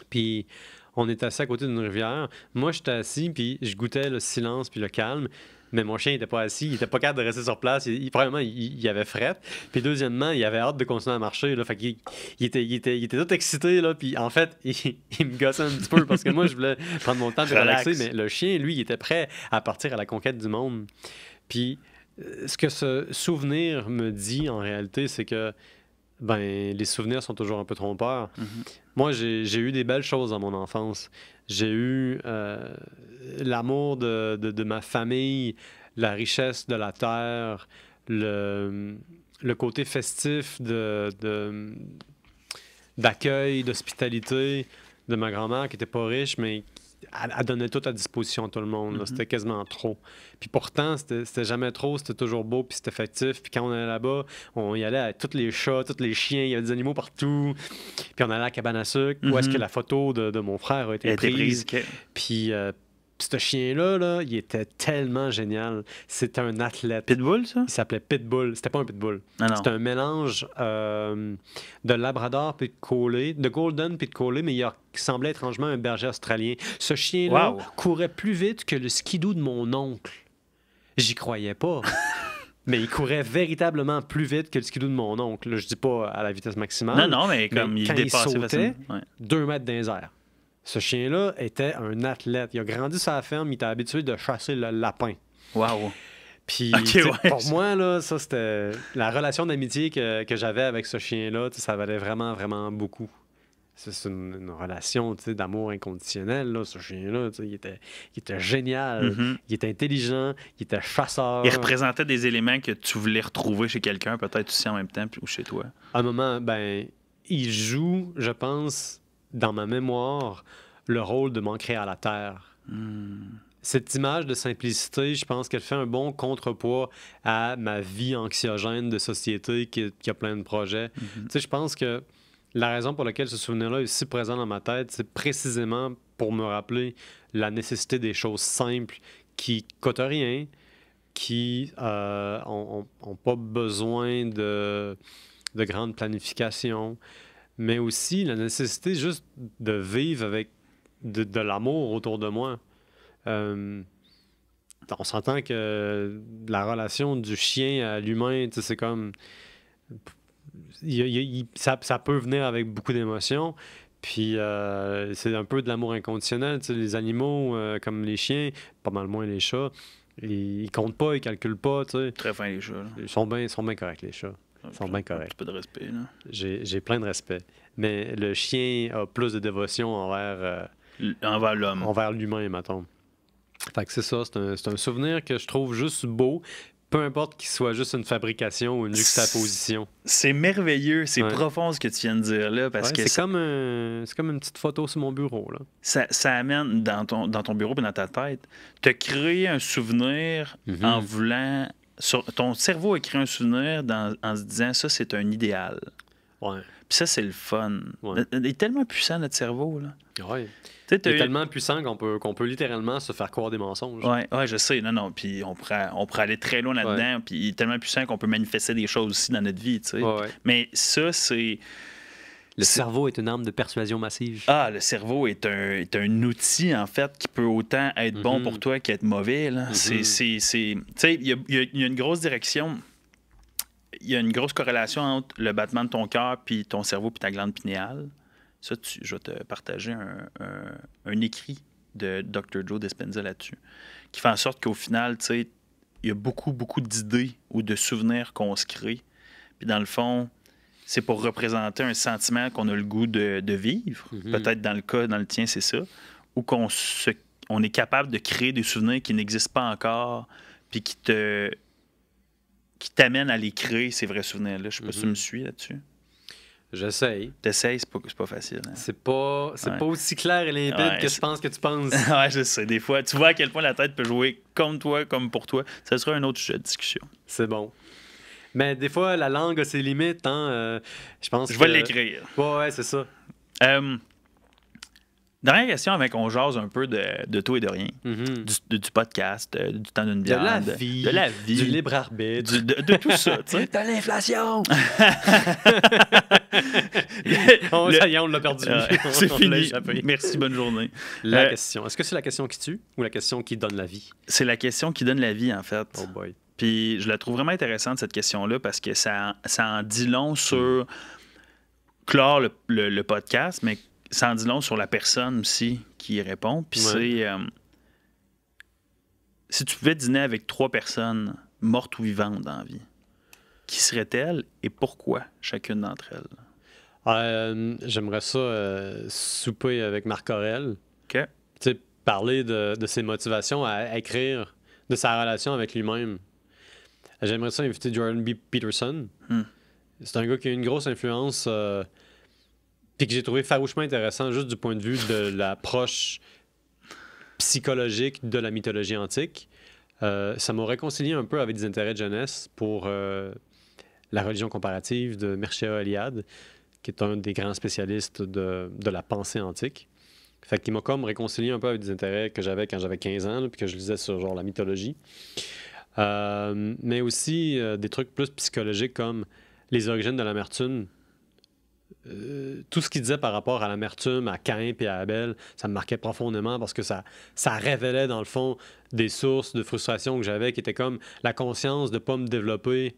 Puis on est assis à côté d'une rivière. Moi, j'étais assis, puis je goûtais le silence puis le calme. Mais mon chien n'était pas assis, il était pas capable de rester sur place. Premièrement, il avait fret. Puis deuxièmement, il avait hâte de continuer à marcher. Là, fait qu'il il était tout excité. Là, puis en fait, il me gossait un petit peu parce que moi, je voulais prendre mon temps de relaxer. Mais le chien, lui, il était prêt à partir à la conquête du monde. Puis ce que ce souvenir me dit en réalité, c'est que les souvenirs sont toujours un peu trompeurs. Moi, j'ai eu des belles choses dans mon enfance. J'ai eu l'amour de ma famille, la richesse de la terre, le côté festif d'accueil, d'hospitalité de ma grand-mère qui n'était pas riche, mais elle donnait tout à disposition à tout le monde. Là. C'était quasiment trop. Puis pourtant, c'était jamais trop, c'était toujours beau, puis c'était effectif. Puis quand on allait là-bas, on y allait avec tous les chats, tous les chiens, il y avait des animaux partout. Puis on allait à la cabane à sucre, où est-ce que la photo de mon frère a été prise. Puis ce chien-là, il était tellement génial. C'était un athlète. Pitbull, ça? Il s'appelait Pitbull. C'était pas un Pitbull. Ah non. C'était un mélange de Labrador puis de Collie, de Golden puis de Collie, mais il semblait étrangement un berger australien. Ce chien-là courait plus vite que le skidoo de mon oncle. J'y croyais pas. Mais il courait véritablement plus vite que le skidoo de mon oncle. Là, je dis pas à la vitesse maximale. Non, mais comme il dépassait sautait, facilement. 2 mètres dans les airs. Ce chien-là était un athlète. Il a grandi sur la ferme, il était habitué de chasser le lapin. Wow. Puis, Ok, ouais. pour moi, là, ça, c'était la relation d'amitié que j'avais avec ce chien-là, ça valait vraiment, vraiment beaucoup. C'est une relation d'amour inconditionnel, là, ce chien-là. Il était génial, Mhm. il était intelligent, il était chasseur. Il représentait des éléments que tu voulais retrouver chez quelqu'un, peut-être aussi en même temps, ou chez toi. À un moment, ben, il joue, je pense, dans ma mémoire, le rôle de m'ancrer à la terre. Cette image de simplicité, je pense qu'elle fait un bon contrepoids à ma vie anxiogène de société qui a plein de projets. Tu sais, je pense que la raison pour laquelle ce souvenir-là est si présent dans ma tête, c'est précisément pour me rappeler la nécessité des choses simples qui coûtent rien, qui ont pas besoin de grande planification, mais aussi la nécessité juste de vivre avec de l'amour autour de moi. On s'entend que la relation du chien à l'humain, tu sais, c'est comme... ça peut venir avec beaucoup d'émotions. Puis c'est un peu de l'amour inconditionnel. Tu sais, les animaux, comme les chiens, pas mal moins les chats, ils comptent pas, ils calculent pas. Tu sais. Très fin, les chats. Là. Ils sont bien corrects, les chats. Ils sont bien corrects. Un petit peu de respect. Là. J'ai plein de respect. Mais le chien a plus de dévotion Envers l'homme. envers l'humain, mettons. Fait que c'est ça, c'est un souvenir que je trouve juste beau, peu importe qu'il soit juste une fabrication ou une juxtaposition. C'est merveilleux, c'est Ouais. profond ce que tu viens de dire là, parce Ouais, que c'est comme une petite photo sur mon bureau, là. ça amène dans ton bureau et dans ta tête, te créer un souvenir Mhm. en voulant... ton cerveau a créé un souvenir en se disant, ça, c'est un idéal. Ouais. Puis ça, c'est le fun. Ouais. Il est tellement puissant, notre cerveau. Là. Ouais. Tu sais, Il est tellement puissant qu'on peut littéralement se faire croire des mensonges. Ouais, je sais. Non. Puis on pourrait aller très loin là-dedans. Puis il est tellement puissant qu'on peut manifester des choses aussi dans notre vie. Tu sais. Ouais. Mais ça, c'est... Le cerveau est une arme de persuasion massive. Ah, le cerveau est un outil, en fait, qui peut autant être bon pour toi qu'être mauvais. Là. Tu sais, il y a une grosse direction... Il y a une grosse corrélation entre le battement de ton cœur puis ton cerveau puis ta glande pinéale. Ça, je vais te partager un écrit de Dr. Joe Dispenza là-dessus, qui fait en sorte qu'au final, tu sais, il y a beaucoup, beaucoup d'idées ou de souvenirs qu'on se crée. Puis dans le fond, c'est pour représenter un sentiment qu'on a le goût de vivre. Peut-être dans le tien, c'est ça. Ou on est capable de créer des souvenirs qui n'existent pas encore puis qui t'amène à les créer, ces vrais souvenirs-là. Je sais pas si tu me suis là-dessus. J'essaye. T'essayes, c'est pas facile. Hein? C'est pas aussi clair et limpide que je pense que tu penses. Ouais, je sais. Des fois, tu vois à quel point la tête peut jouer comme toi, comme pour toi. Ça sera un autre sujet de discussion. C'est bon. Mais des fois, la langue a ses limites. Hein? Je pense Je vais l'écrire. Ouais, c'est ça. Dernière question avant qu'on jase un peu de tout et de rien. Du podcast, du temps d'une bière. De la vie. Du libre arbitre. De tout ça, tu sais. De l'inflation! Ça y est, on l'a perdu. C'est On fini. l'a échappé. Merci, bonne journée. La question. Est-ce que c'est la question qui tue ou la question qui donne la vie? C'est la question qui donne la vie, en fait. Oh boy. Puis je la trouve vraiment intéressante, cette question-là, parce que ça en dit long sur clore le podcast, mais ça en dit long sur la personne aussi qui y répond. Puis c'est... si tu pouvais dîner avec 3 personnes mortes ou vivantes dans la vie, qui seraient-elles et pourquoi chacune d'entre elles? J'aimerais ça souper avec Marc Aurèle. OK. Tu sais, parler de ses motivations à écrire, de sa relation avec lui-même. J'aimerais ça inviter Jordan B. Peterson. C'est un gars qui a une grosse influence puis que j'ai trouvé farouchement intéressant juste du point de vue de l'approche psychologique de la mythologie antique. Ça m'a réconcilié un peu avec des intérêts de jeunesse pour la religion comparative de Mircea Eliade, qui est un des grands spécialistes de la pensée antique. Fait qu'il m'a comme réconcilié un peu avec des intérêts que j'avais quand j'avais 15 ans, là, puis que je lisais sur genre la mythologie. Mais aussi des trucs plus psychologiques comme les origines de l'amertume. Tout ce qu'il disait par rapport à l'amertume, à Caïn et à Abel, ça me marquait profondément parce que ça révélait dans le fond des sources de frustration que j'avais qui étaient comme la conscience de ne pas me développer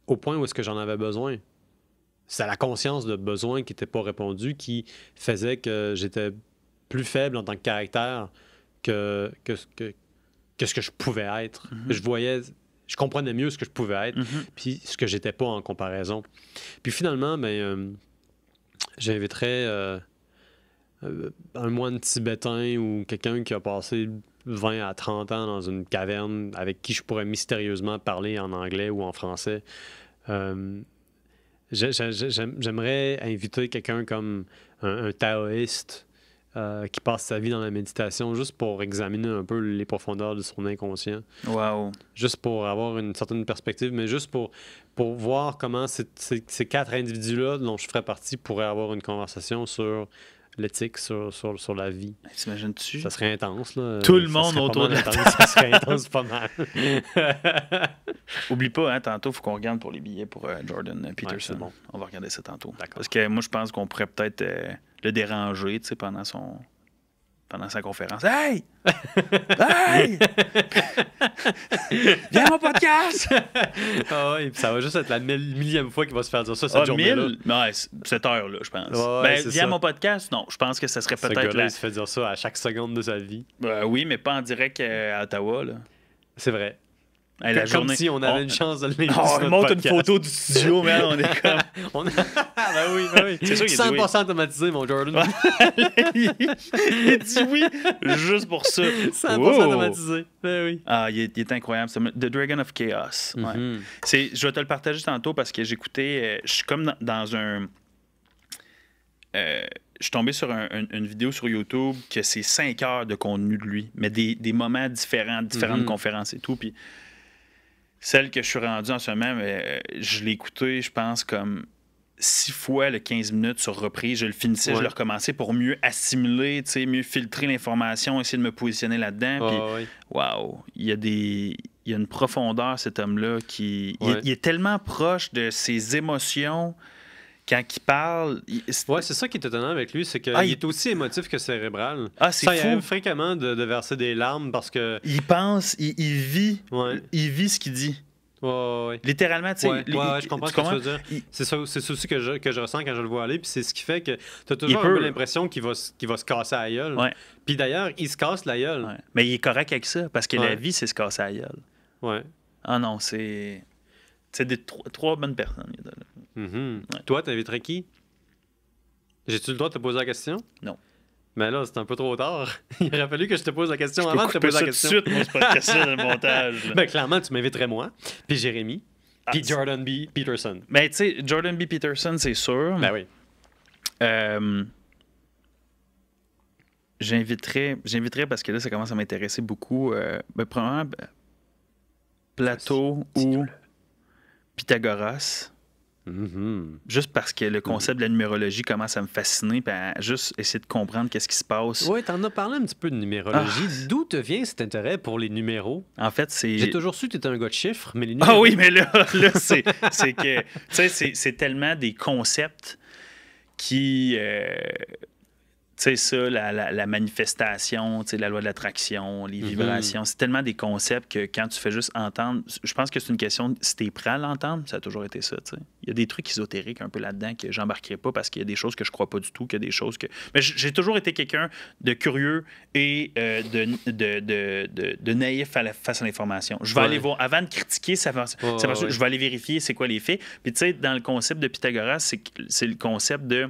au point où est-ce que j'en avais besoin. C'est la conscience de besoin qui n'était pas répondu qui faisait que j'étais plus faible en tant que caractère que ce que je pouvais être. Je comprenais mieux ce que je pouvais être, puis ce que j'étais pas en comparaison. Puis finalement, j'inviterais un moine tibétain ou quelqu'un qui a passé 20 à 30 ans dans une caverne avec qui je pourrais mystérieusement parler en anglais ou en français. J'aimerais inviter quelqu'un comme un taoïste qui passe sa vie dans la méditation juste pour examiner un peu les profondeurs de son inconscient. Wow. Juste pour avoir une certaine perspective, mais juste pour voir comment ces 4 individus-là dont je ferais partie pourraient avoir une conversation sur l'éthique, sur la vie. T'imagines-tu? Ça serait intense, là. Tout le monde autour de la table. Ça serait intense pas mal. Oublie pas, hein, tantôt, il faut qu'on regarde pour les billets pour Jordan Peterson. Ouais, bon. On va regarder ça tantôt. D'accord. Parce que moi, je pense qu'on pourrait peut-être le déranger, tu sais, pendant sa conférence. Hey! Hey! Viens à mon podcast! Ah oui, ça va juste être la millième fois qu'il va se faire dire ça cette journée-là. 1000? Ouais, cette heure-là, je pense. Ouais, viens à mon podcast? Non, je pense que ça serait Ce peut-être... gars-là, il se fait dire ça à chaque seconde de sa vie. Oui, mais pas en direct à Ottawa, là. C'est vrai. Hey, Comme si on avait une chance de l'inviter sur on notre monte podcast. une photo du studio, man, on est comme... Ben oui. C'est sûr qu'il a dit 100% automatisé, mon Jordan. Il dit oui, juste pour ça. 100% Wow. automatisé. Ben oui. Ah, il est incroyable. The Dragon of Chaos. Ouais. Je vais te le partager tantôt parce que j'écoutais... je suis comme dans un... je suis tombé sur une vidéo sur YouTube que c'est 5 heures de contenu de lui, mais des moments différents, différentes conférences et tout. Puis celle que je suis rendu en ce moment, je l'ai écoutée, je pense, comme 6 fois le 15 minutes sur reprise. Je le finissais, je le recommençais pour mieux assimiler, mieux filtrer l'information, essayer de me positionner là-dedans. Puis, wow, il y a une profondeur, cet homme-là, il est tellement proche de ses émotions. Quand il parle... c'est ça qui est étonnant avec lui, c'est qu'il est aussi émotif que cérébral. Ah, c'est ça, fou. Il arrive fréquemment de verser des larmes parce que... Il pense, il vit, il vit ce qu'il dit. Ouais. Littéralement, tu sais. Je comprends ce que tu veux dire. C'est ça aussi que je ressens quand je le vois aller, puis c'est ce qui fait que tu as toujours un peu l'impression qu'il va se casser à la gueule. Ouais. Puis d'ailleurs, il se casse la gueule. Ouais. Mais il est correct avec ça, parce que la vie, c'est se casser à la gueule. Ouais. Ah non, c'est des trois bonnes personnes. Toi, t'inviterais qui? J'ai-tu le droit de te poser la question? Non. Mais là, c'est un peu trop tard. Il aurait fallu que je te pose la question avant de te poser la question. Tout de suite, moi, c'est pas une question de montage. Ben, clairement, tu m'inviterais moi, puis Jérémy, puis Jordan B. Peterson. Ben, tu sais, Jordan B. Peterson, c'est sûr. Ben oui. J'inviterais parce que là, ça commence à m'intéresser beaucoup. Premièrement, Platon ou Pythagoras. Juste parce que le concept de la numérologie commence à me fasciner, puis à juste essayer de comprendre qu'est-ce qui se passe. Oui, t'en as parlé un petit peu de numérologie. D'où te vient cet intérêt pour les numéros? En fait, c'est... J'ai toujours su que t'étais un gars de chiffres, mais les numéros... Ah oui, mais là c'est que... Tu sais, c'est tellement des concepts qui... tu sais, ça, la manifestation, tu sais, la loi de l'attraction, les vibrations, c'est tellement des concepts que quand tu fais juste entendre, je pense que c'est une question, si t'es prêt à l'entendre, ça a toujours été ça, tu sais. Il y a des trucs ésotériques un peu là-dedans que j'embarquerai pas parce qu'il y a des choses que je crois pas du tout, qu'il y a des choses que... Mais j'ai toujours été quelqu'un de curieux et de naïf face à l'information. Je vais aller voir, avant de critiquer, je vais aller vérifier c'est quoi les faits. Puis tu sais, dans le concept de Pythagoras, c'est le concept de...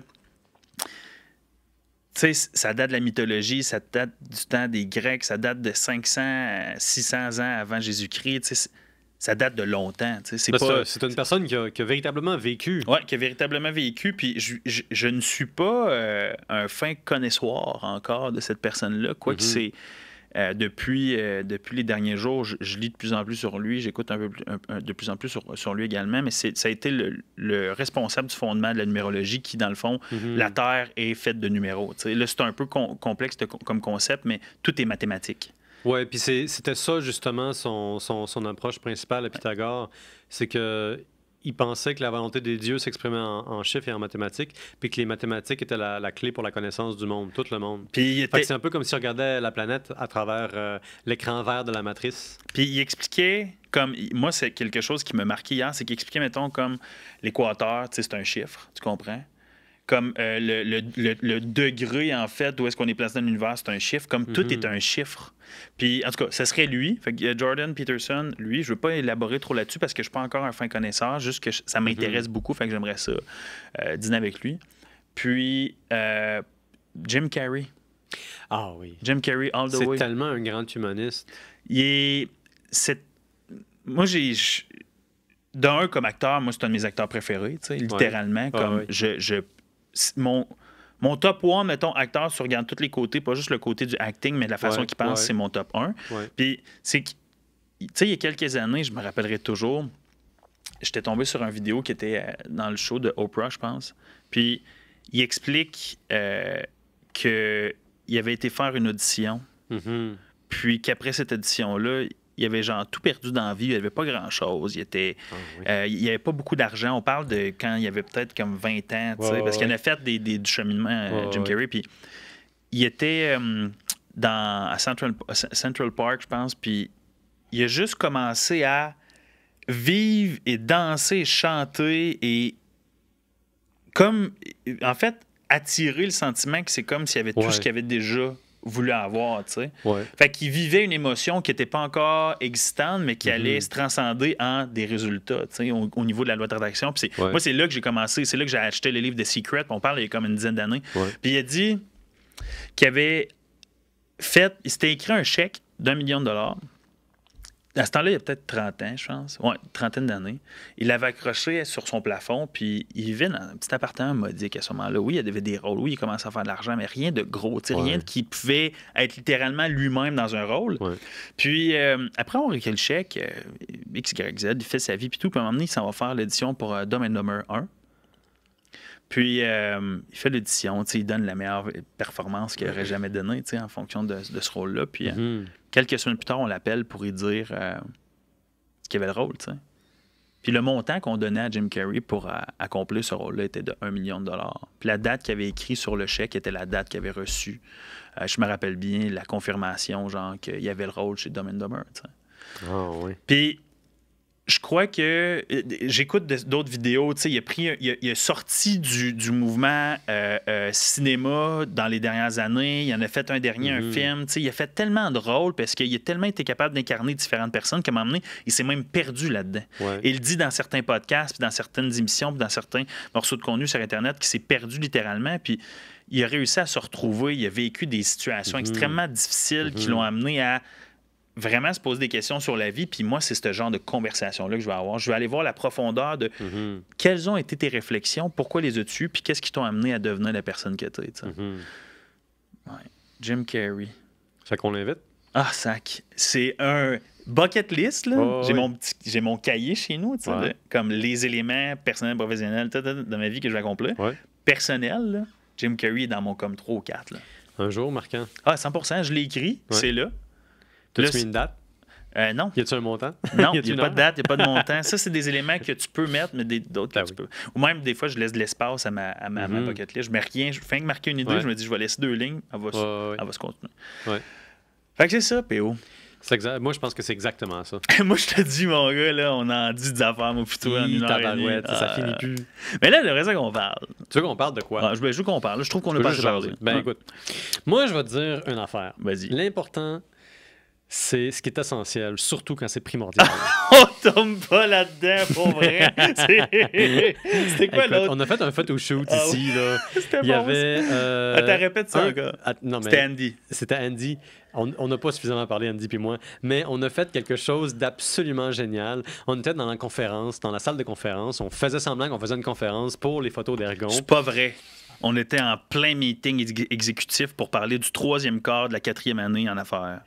Tu sais, ça date de la mythologie, ça date du temps des Grecs, ça date de 500 à 600 ans avant Jésus-Christ. Tu sais, ça date de longtemps. Tu sais, c'est une personne qui a véritablement vécu. Oui, qui a véritablement vécu. Puis je ne suis pas un fin connaisseur encore de cette personne-là. Quoique c'est... depuis les derniers jours, je lis de plus en plus sur lui, j'écoute de plus en plus sur lui également, mais ça a été le responsable du fondement de la numérologie qui, dans le fond, la Terre est faite de numéros. T'sais. Là, c'est un peu complexe comme concept, mais tout est mathématique. Oui, puis c'était ça, justement, son approche principale à Pythagore, c'est que il pensait que la volonté des dieux s'exprimait en chiffres et en mathématiques, puis que les mathématiques étaient la clé pour la connaissance du monde, tout le monde. Puis c'est un peu comme si on regardait la planète à travers l'écran vert de la matrice. Puis il expliquait, comme moi, c'est quelque chose qui m'a marqué hier, c'est qu'il expliquait, mettons, comme l'équateur, tu sais, c'est un chiffre, tu comprends? comme le degré, en fait, où est-ce qu'on est placé dans l'univers, c'est un chiffre, comme tout est un chiffre. Puis, en tout cas, ce serait lui. Fait que Jordan Peterson, lui, je veux pas élaborer trop là-dessus parce que je suis pas encore un fin connaisseur, juste que ça m'intéresse beaucoup, fait que j'aimerais ça dîner avec lui. Puis, Jim Carrey. Ah oui. Jim Carrey, all the way. C'est tellement un grand humaniste. Moi, d'un, comme acteur, moi, c'est un de mes acteurs préférés, tu sais, littéralement. Ouais. Comme mon top 1, mettons, acteur, si tu regardes tous les côtés, pas juste le côté du acting, mais de la façon qu'il pense, c'est mon top 1. Ouais. Puis, c'est que, tu sais, il y a quelques années, je me rappellerai toujours, j'étais tombé sur une vidéo qui était dans le show de Oprah, je pense. Puis, il explique qu'il avait été faire une audition, puis qu'après cette audition-là, il avait genre tout perdu dans la vie, il n'y avait pas grand-chose. Il n'y avait pas beaucoup d'argent. On parle de quand il avait peut-être comme 20 ans, parce qu'il en a fait du cheminement, Jim Carrey. Puis il était à Central Park, je pense, puis il a juste commencé à vivre et danser et chanter et comme, en fait, attirer le sentiment que c'est comme s'il y avait tout ce qu'il avait déjà voulu avoir, tu sais. Fait qu'il vivait une émotion qui n'était pas encore existante, mais qui allait se transcender en des résultats, tu sais, au niveau de la loi d'attraction. Puis moi, c'est là que j'ai commencé, c'est là que j'ai acheté le livre de Secret. On parle il y a comme une dizaine d'années. Puis il a dit qu'il avait il s'était écrit un chèque d'1 million de dollars. À ce temps-là, il y a peut-être 30 ans, je pense. Ouais, trentaine d'années. Il l'avait accroché sur son plafond, puis il vivait dans un petit appartement modique à ce moment-là. Oui, il y avait des rôles. Oui, il commençait à faire de l'argent, mais rien de gros. Rien qui pouvait être littéralement lui-même dans un rôle. Puis, après avoir écrit le chèque, X, Y, Z, il fait sa vie, puis tout. Puis, à un moment donné, il s'en va faire l'édition pour Dumb and Dumber 1. Puis, il fait l'édition, il donne la meilleure performance qu'il n'aurait jamais donnée en fonction de ce rôle-là. Puis, quelques semaines plus tard, on l'appelle pour lui dire qu'il avait le rôle. T'sais. Puis, le montant qu'on donnait à Jim Carrey pour accomplir ce rôle-là était de 1 million de dollars. Puis, la date qu'il avait écrit sur le chèque était la date qu'il avait reçue. Je me rappelle bien la confirmation, genre, qu'il y avait le rôle chez Dumb and Dumber. Puis, je crois que j'écoute d'autres vidéos. Il a sorti du mouvement cinéma dans les dernières années. Il en a fait un dernier, un film. Il a fait tellement de rôles parce qu'il a tellement été capable d'incarner différentes personnes qu'à un moment donné, il s'est même perdu là-dedans. Et il dit dans certains podcasts, puis dans certaines émissions, puis dans certains morceaux de contenu sur Internet qu'il s'est perdu littéralement. Puis il a réussi à se retrouver. Il a vécu des situations extrêmement difficiles qui l'ont amené à vraiment se poser des questions sur la vie. Puis moi, c'est ce genre de conversation-là que je vais avoir. Je vais aller voir la profondeur de quelles ont été tes réflexions, pourquoi les as-tu, puis qu'est-ce qui t'ont amené à devenir la personne que tu es. Jim Carrey. Fait qu'on l'invite? Ah, sac. C'est un bucket list. Là. J'ai mon cahier chez nous, comme les éléments personnels, professionnels de ma vie que je vais accomplir. Personnel, là, Jim Carrey est dans mon comme 3 ou 4. Là. Un jour marquant. Ah, 100%, je l'ai écrit, c'est là. T'as-tu mis une date? Non. Y a-tu un montant? Non, il n'y a pas de date, il n'y a pas de montant. Ça, c'est des éléments que tu peux mettre, mais d'autres que tu peux. Ou même, des fois, je laisse de l'espace à ma bucket list. Je mets rien. Je fais que marquer une idée, je me dis, je vais laisser 2 lignes, elle va se continuer. Fait que c'est ça, PO. Moi, je pense que c'est exactement ça. Moi, je te dis, mon gars, là, on en dit des affaires, moi, plutôt en une heure et demie. Ça finit plus. Mais là, j'aimerais ça qu'on parle. Tu veux qu'on parle de quoi? Je veux qu'on parle. Là, je trouve qu'on n'a pas assez parlé. Ben, écoute, moi, je vais te dire une affaire. Vas-y. L'important, c'est ce qui est essentiel, surtout quand c'est primordial. On tombe pas là-dedans, pour vrai. C'était quoi l'autre? On a fait un photoshoot ici. Là. C'était Il y avait. Attends, répète ça, gars. C'était Andy. C'était Andy. On n'a pas suffisamment parlé, Andy puis moi, mais on a fait quelque chose d'absolument génial. On était dans la conférence, dans la salle de conférence. On faisait semblant qu'on faisait une conférence pour les photos d'Ergon. C'est pas vrai. On était en plein meeting exécutif pour parler du 3e quart de la 4e année en affaires.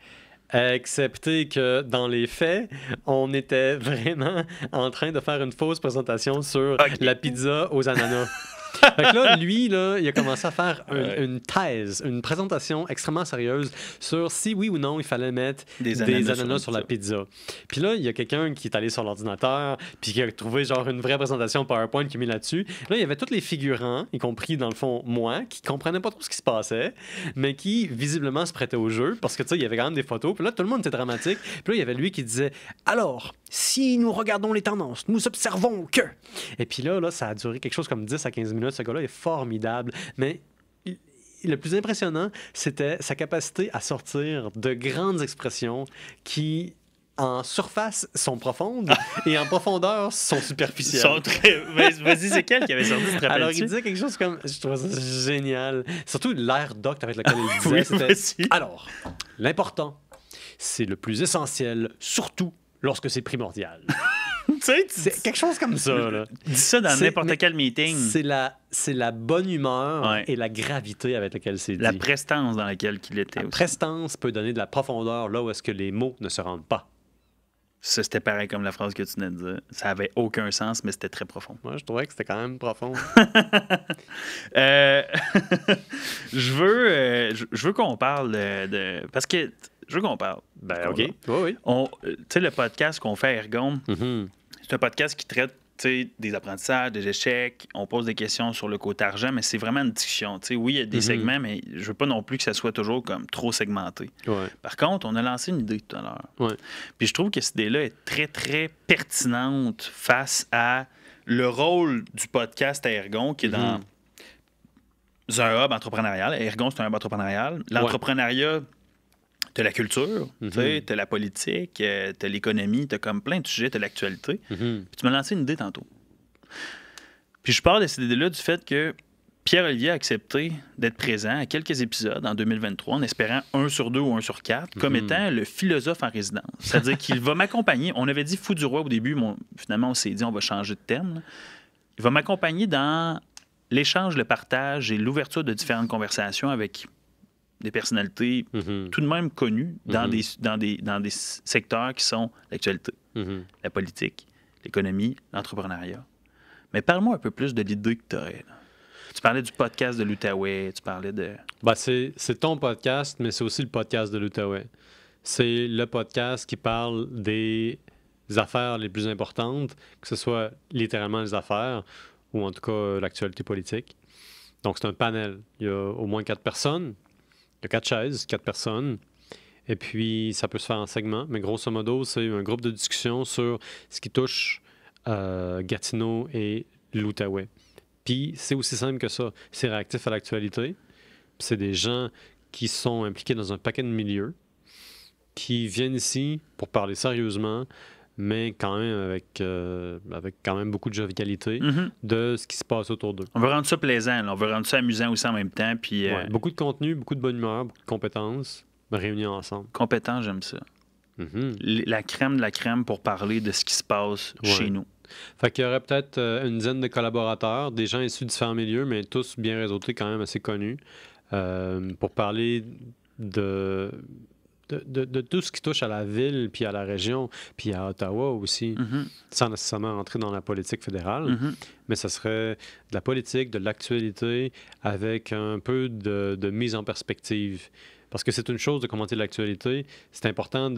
Excepté que dans les faits, on était vraiment en train de faire une fausse présentation sur la pizza aux ananas. Fait que là, lui, là, il a commencé à faire une thèse, une présentation extrêmement sérieuse sur si oui ou non il fallait mettre des ananas sur la pizza. Puis là, il y a quelqu'un qui est allé sur l'ordinateur puis qui a trouvé genre une vraie présentation PowerPoint qui a mis là-dessus. Là, il y avait tous les figurants, y compris dans le fond moi, qui comprenaient pas trop ce qui se passait, mais qui visiblement se prêtaient au jeu parce que tu sais, il y avait quand même des photos. Puis là, tout le monde était dramatique. Puis là, il y avait lui qui disait « Alors, si nous regardons les tendances, nous observons que... Et puis là, ça a duré quelque chose comme 10 à 15 minutes. Ce gars-là est formidable, mais... Le plus impressionnant, c'était sa capacité à sortir de grandes expressions qui, en surface, sont profondes et en profondeur, sont superficielles. Vas-y, c'est quel qui avait sorti ce Alors, il disait quelque chose comme... Je trouve ça génial. Surtout l'air docte avec lequel il disait. Oui, c'était... Alors, l'important, c'est le plus essentiel, surtout lorsque c'est primordial. C'est quelque chose comme ça. Là. Dis ça dans n'importe quel meeting. C'est la bonne humeur Ouais. et la gravité avec laquelle c'est dit. La prestance dans laquelle il était La aussi. prestance peut donner de la profondeur là où est-ce que les mots ne se rendent pas. Ça, c'était pareil comme la phrase que tu venais de dire. Ça avait aucun sens, mais c'était très profond. Moi, je trouvais que c'était quand même profond. Je veux qu'on parle de... Parce que je veux qu'on parle. Ben, OK. Oui. Tu sais, le podcast qu'on fait à Ergon, Mm-hmm. c'est un podcast qui traite des apprentissages, des échecs. On pose des questions sur le côté argent, mais c'est vraiment une discussion. Tu sais, oui, il y a des segments, mais je veux pas non plus que ça soit toujours comme trop segmenté. Ouais. Par contre, on a lancé une idée tout à l'heure. Ouais. Puis je trouve que cette idée-là est très, très pertinente face à le rôle du podcast à Ergon, qui est dans un hub entrepreneurial. Ergon, c'est un hub entrepreneurial. L'entrepreneuriat, t'as la culture, t'as la politique, t'as l'économie, t'as comme plein de sujets, t'as l'actualité. Puis tu m'as lancé une idée tantôt. Puis je parle de cette idée-là du fait que Pierre-Olivier a accepté d'être présent à quelques épisodes en 2023, en espérant 1 sur 2 ou 1 sur 4, comme étant le philosophe en résidence. C'est-à-dire qu'il va m'accompagner. On avait dit fou du roi au début, mais finalement, on s'est dit on va changer de thème. Là. Il va m'accompagner dans l'échange, le partage et l'ouverture de différentes conversations avec des personnalités tout de même connues dans des secteurs qui sont l'actualité, la politique, l'économie, l'entrepreneuriat. Mais parle-moi un peu plus de l'idée que tu aurais. Là. Tu parlais du podcast de l'Outaouais, tu parlais de... Ben, c'est ton podcast, mais c'est aussi le podcast de l'Outaouais. C'est le podcast qui parle des affaires les plus importantes, que ce soit littéralement les affaires, ou en tout cas l'actualité politique. Donc, c'est un panel. Il y a au moins 4 personnes. Il y a 4 chaises, 4 personnes. Et puis, ça peut se faire en segments. Mais grosso modo, c'est un groupe de discussion sur ce qui touche Gatineau et l'Outaouais. Puis, c'est aussi simple que ça. C'est réactif à l'actualité. Puis c'est des gens qui sont impliqués dans un paquet de milieux, qui viennent ici pour parler sérieusement, mais quand même avec quand même beaucoup de jovialité de ce qui se passe autour d'eux. On veut rendre ça plaisant, là. On veut rendre ça amusant aussi en même temps. Puis, beaucoup de contenu, beaucoup de bonne humeur, beaucoup de compétences réunies ensemble. Compétent, j'aime ça. La crème de la crème pour parler de ce qui se passe chez nous. Fait qu'il y aurait peut-être une dizaine de collaborateurs, des gens issus de différents milieux, mais tous bien réseautés, quand même assez connus, pour parler de tout ce qui touche à la ville, puis à la région, puis à Ottawa aussi, sans nécessairement rentrer dans la politique fédérale. Mais ça serait de la politique, de l'actualité, avec un peu de mise en perspective. Parce que c'est une chose de commenter l'actualité, c'est important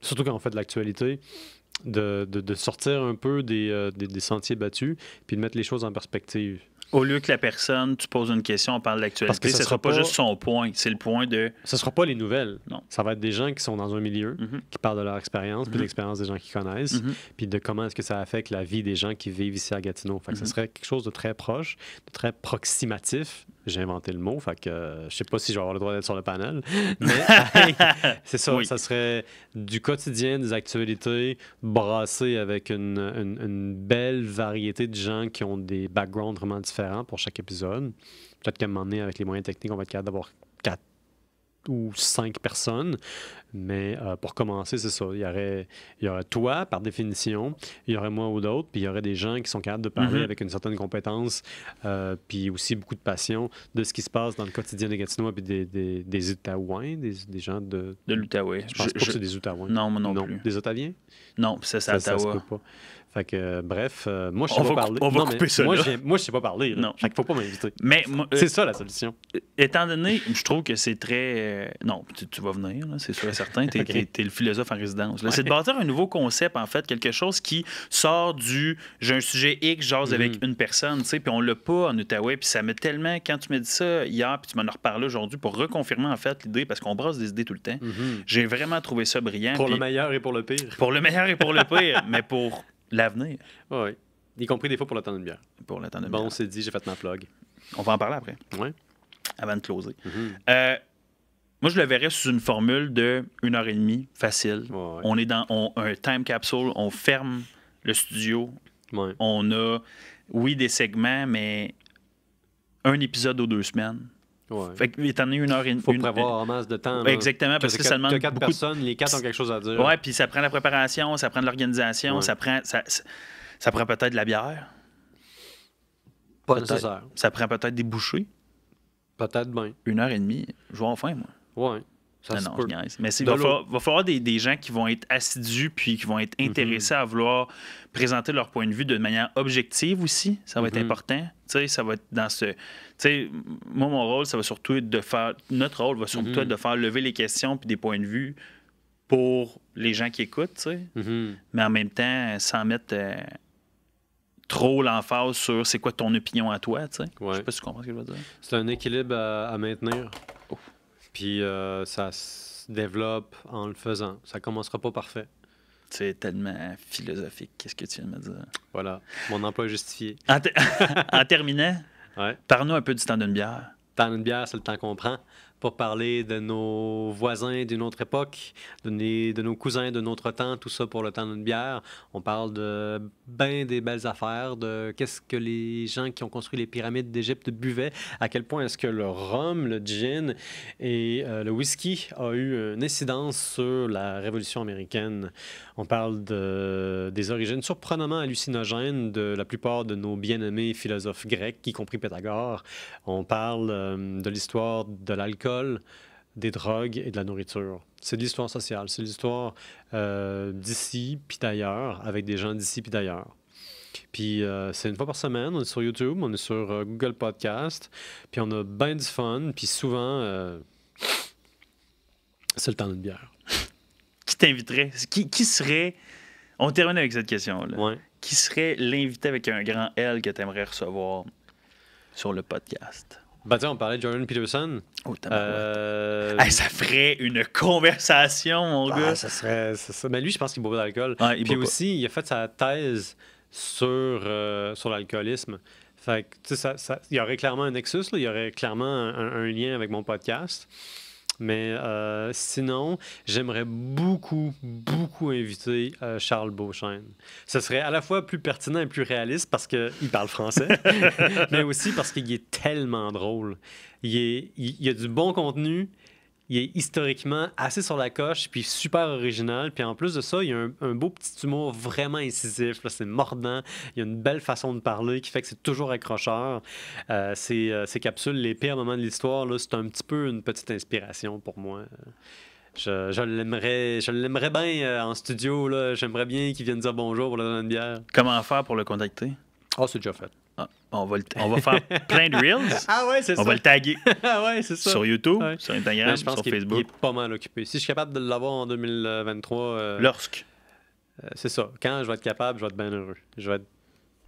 surtout quand on fait de l'actualité, de sortir un peu des sentiers battus, puis de mettre les choses en perspective. Au lieu que la personne, tu poses une question, on parle de l'actualité, ce ne sera pas juste son point, c'est le point de... Ce ne sera pas les nouvelles. Non. Ça va être des gens qui sont dans un milieu, qui parlent de leur expérience, puis de l'expérience des gens qu'ils connaissent, puis de comment est-ce que ça affecte la vie des gens qui vivent ici à Gatineau. Fait que ce serait quelque chose de très proche, de très proximatif. J'ai inventé le mot, fait que je sais pas si je vais avoir le droit d'être sur le panel, mais c'est ça, ça serait du quotidien, des actualités, brassées avec une belle variété de gens qui ont des backgrounds vraiment différents pour chaque épisode. Peut-être qu'à un moment donné, avec les moyens techniques, on va être capable d'avoir 4 ou 5 personnes. Mais pour commencer, c'est ça. Il y aurait toi, par définition, il y aurait moi ou d'autres, puis il y aurait des gens qui sont capables de parler avec une certaine compétence, puis aussi beaucoup de passion de ce qui se passe dans le quotidien des Gatinois, puis des Outaouais, des gens de l'Outaouais. Je pense pas que c'est des Outaouais. Non, moi non plus. Des Ottaviens? Non, c'est à Ottawa. se peut pas. Fait que, bref, moi, je sais On pas va parler. on va Non, mais couper ça, moi, là. moi, je sais pas parler. Là. Non. Fait qu'il faut pas m'inviter. Mais C'est ça, la solution. étant donné, je trouve que c'est très... non, tu vas venir, là, c'est sûr et certain. Tu es, Ok. le philosophe en résidence. Là. Ouais. C'est de bâtir un nouveau concept, en fait, quelque chose qui sort du... J'ai un sujet X, j'ose avec une personne, tu sais, puis on l'a pas en Outaouais, puis ça met tellement... Quand tu m'as dit ça hier, puis tu m'en as reparlé aujourd'hui pour reconfirmer, en fait, l'idée, parce qu'on brasse des idées tout le temps, j'ai vraiment trouvé ça brillant. Pour puis le meilleur et pour le pire. Pour le meilleur et pour le pire, mais pour l'avenir. Oui. Y compris des fois pour le temps d'une bière. Pour le temps de Bon, bière. c'est dit, j'ai fait ma plug. On va en parler après, Ouais. avant de closer. Mhm. Moi, je le verrais sous une formule de 1h30, facile. Ouais. On est dans un time capsule, on ferme le studio. Ouais. On a, oui, des segments, mais un épisode aux 2 semaines. Ouais. Fait que, étant donné 1h30... Faut prévoir en masse de temps. là. Exactement, parce que ça demande T'as 4 beaucoup... personnes, les 4 ont quelque chose à dire. Ouais, puis ça prend la préparation, ça prend de l'organisation, Ouais. ça prend peut-être de la bière. Pas Peut-être. nécessaire. Ça prend peut-être des bouchées. Peut-être bien. 1h30, je vais en faim, moi. Ouais. Ça se non, peut. je niaise. Mais il De va falloir des gens qui vont être assidus puis qui vont être intéressés à vouloir présenter leur point de vue de manière objective aussi. Ça va être important. Tu sais, ça va être dans ce... Tu sais, moi, mon rôle, ça va surtout être de faire... Notre rôle va surtout être de faire lever les questions puis des points de vue pour les gens qui écoutent, tu sais. Mhm. Mais en même temps, sans mettre trop l'emphase sur c'est quoi ton opinion à toi, tu sais. Ouais. Je sais pas si tu comprends ce que je veux dire. C'est un équilibre à maintenir. Puis ça se développe en le faisant. Ça commencera pas parfait. C'est tellement philosophique, qu'est-ce que tu viens de me dire. Voilà. Mon emploi est justifié. En terminant, Ouais. parle-nous un peu du temps d'une bière. Temps d'une bière, c'est le temps qu'on prend pour parler de nos voisins d'une autre époque, de nos cousins de notre temps, tout ça pour le temps d'une bière. On parle de bien des belles affaires, de qu'est-ce que les gens qui ont construit les pyramides d'Égypte buvaient, à quel point est-ce que le rhum, le gin et le whisky a eu une incidence sur la Révolution américaine. On parle des origines surprenamment hallucinogènes de la plupart de nos bien-aimés philosophes grecs, y compris Pythagore. On parle de l'histoire de l'alcool, des drogues et de la nourriture. C'est de l'histoire sociale, c'est de l'histoire d'ici puis d'ailleurs, avec des gens d'ici puis d'ailleurs. Puis c'est une fois par semaine, on est sur YouTube, on est sur Google Podcast, puis on a bien du fun, puis souvent, c'est le temps d'une bière. Qui t'inviterait? Qui serait... On termine avec cette question-là. Ouais. Qui serait l'invité avec un grand L que tu aimerais recevoir sur le podcast? Ben, tiens, on parlait de Jordan Peterson. Oh, Hey, ça ferait une conversation, mon gars. Ça serait... Mais lui, je pense qu'il boit pas d'alcool. Ouais, il Puis boit pas. aussi, il a fait sa thèse sur l'alcoolisme. Fait que, tu sais, il y aurait clairement un nexus, là. Il y aurait clairement un lien avec mon podcast. Mais sinon, j'aimerais beaucoup, beaucoup inviter Charles Beauchesne. Ce serait à la fois plus pertinent et plus réaliste parce qu'il parle français, mais aussi parce qu'il est tellement drôle. Il y a du bon contenu, il est historiquement assez sur la coche, puis super original. Puis en plus de ça, il y a un beau petit humour vraiment incisif. Là, c'est mordant. Il y a une belle façon de parler qui fait que c'est toujours accrocheur. Ces capsules, les pires moments de l'histoire, là, c'est un petit peu une petite inspiration pour moi. Je l'aimerais bien en studio. Là. J'aimerais bien qu'il vienne dire bonjour pour le donner une bière. Comment faire pour le contacter? Ah, c'est déjà fait. Ah, on va faire plein de Reels. Ah ouais, c'est ça. On va le taguer Ah ouais, c'est ça. sur YouTube, Ouais. sur Instagram, Mais je pense sur qu'il Facebook. est pas mal occupé. Si je suis capable de l'avoir en 2023, Lorsque. c'est ça. Quand je vais être capable, je vais être bien heureux. Je vais être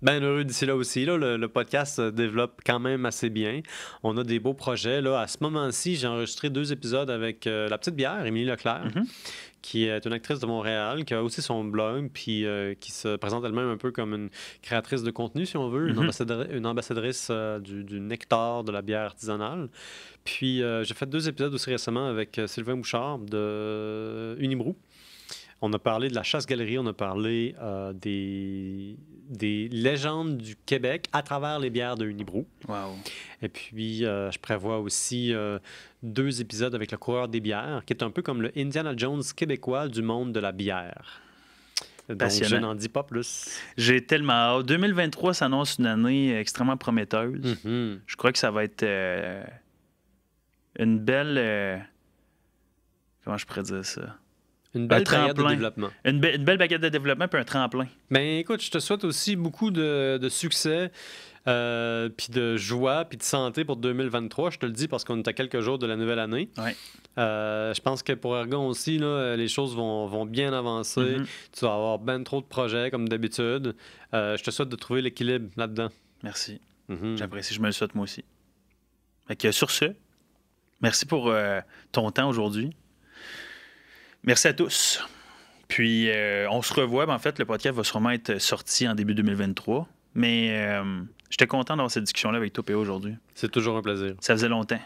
bien heureux d'ici là aussi. Là, le podcast se développe quand même assez bien. On a des beaux projets. Là. À ce moment-ci, j'ai enregistré 2 épisodes avec la petite bière, Émilie Leclerc, qui est une actrice de Montréal, qui a aussi son blog, puis qui se présente elle-même un peu comme une créatrice de contenu, si on veut, une ambassadrice du nectar de la bière artisanale. Puis j'ai fait 2 épisodes aussi récemment avec Sylvain Bouchard de Unibrou. On a parlé de la chasse-galerie, on a parlé des légendes du Québec à travers les bières de Unibrou. Wow. Et puis, je prévois aussi 2 épisodes avec le coureur des bières, qui est un peu comme le Indiana Jones québécois du monde de la bière. Donc, Passionnant. je n'en dis pas plus. J'ai tellement hâte. 2023 s'annonce une année extrêmement prometteuse. Mhm. Je crois que ça va être une belle... comment je pourrais dire ça? Une belle tremplin. période de développement. Une belle baguette de développement puis un tremplin. Ben écoute, je te souhaite aussi beaucoup de succès, puis de joie, puis de santé pour 2023. Je te le dis parce qu'on est à quelques jours de la nouvelle année. Ouais. Je pense que pour Ergon aussi, là, les choses vont bien avancer. Mm-hmm. Tu vas avoir ben trop de projets, comme d'habitude. Je te souhaite de trouver l'équilibre là-dedans. Merci. Mhm. J'apprécie, je me le souhaite moi aussi. Fait que sur ce, merci pour ton temps aujourd'hui. Merci à tous. Puis on se revoit. Ben, en fait, le podcast va sûrement être sorti en début 2023. Mais j'étais content d'avoir cette discussion-là avec toi, P.O. aujourd'hui. C'est toujours un plaisir. Ça faisait longtemps.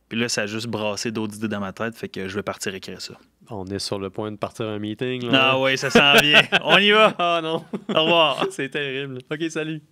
Puis là, ça a juste brassé d'autres idées dans ma tête. Fait que je vais partir écrire ça. On est sur le point de partir un meeting. Là. Ah oui, ça s'en vient. On y va. Ah non. Au revoir. C'est terrible. OK, salut.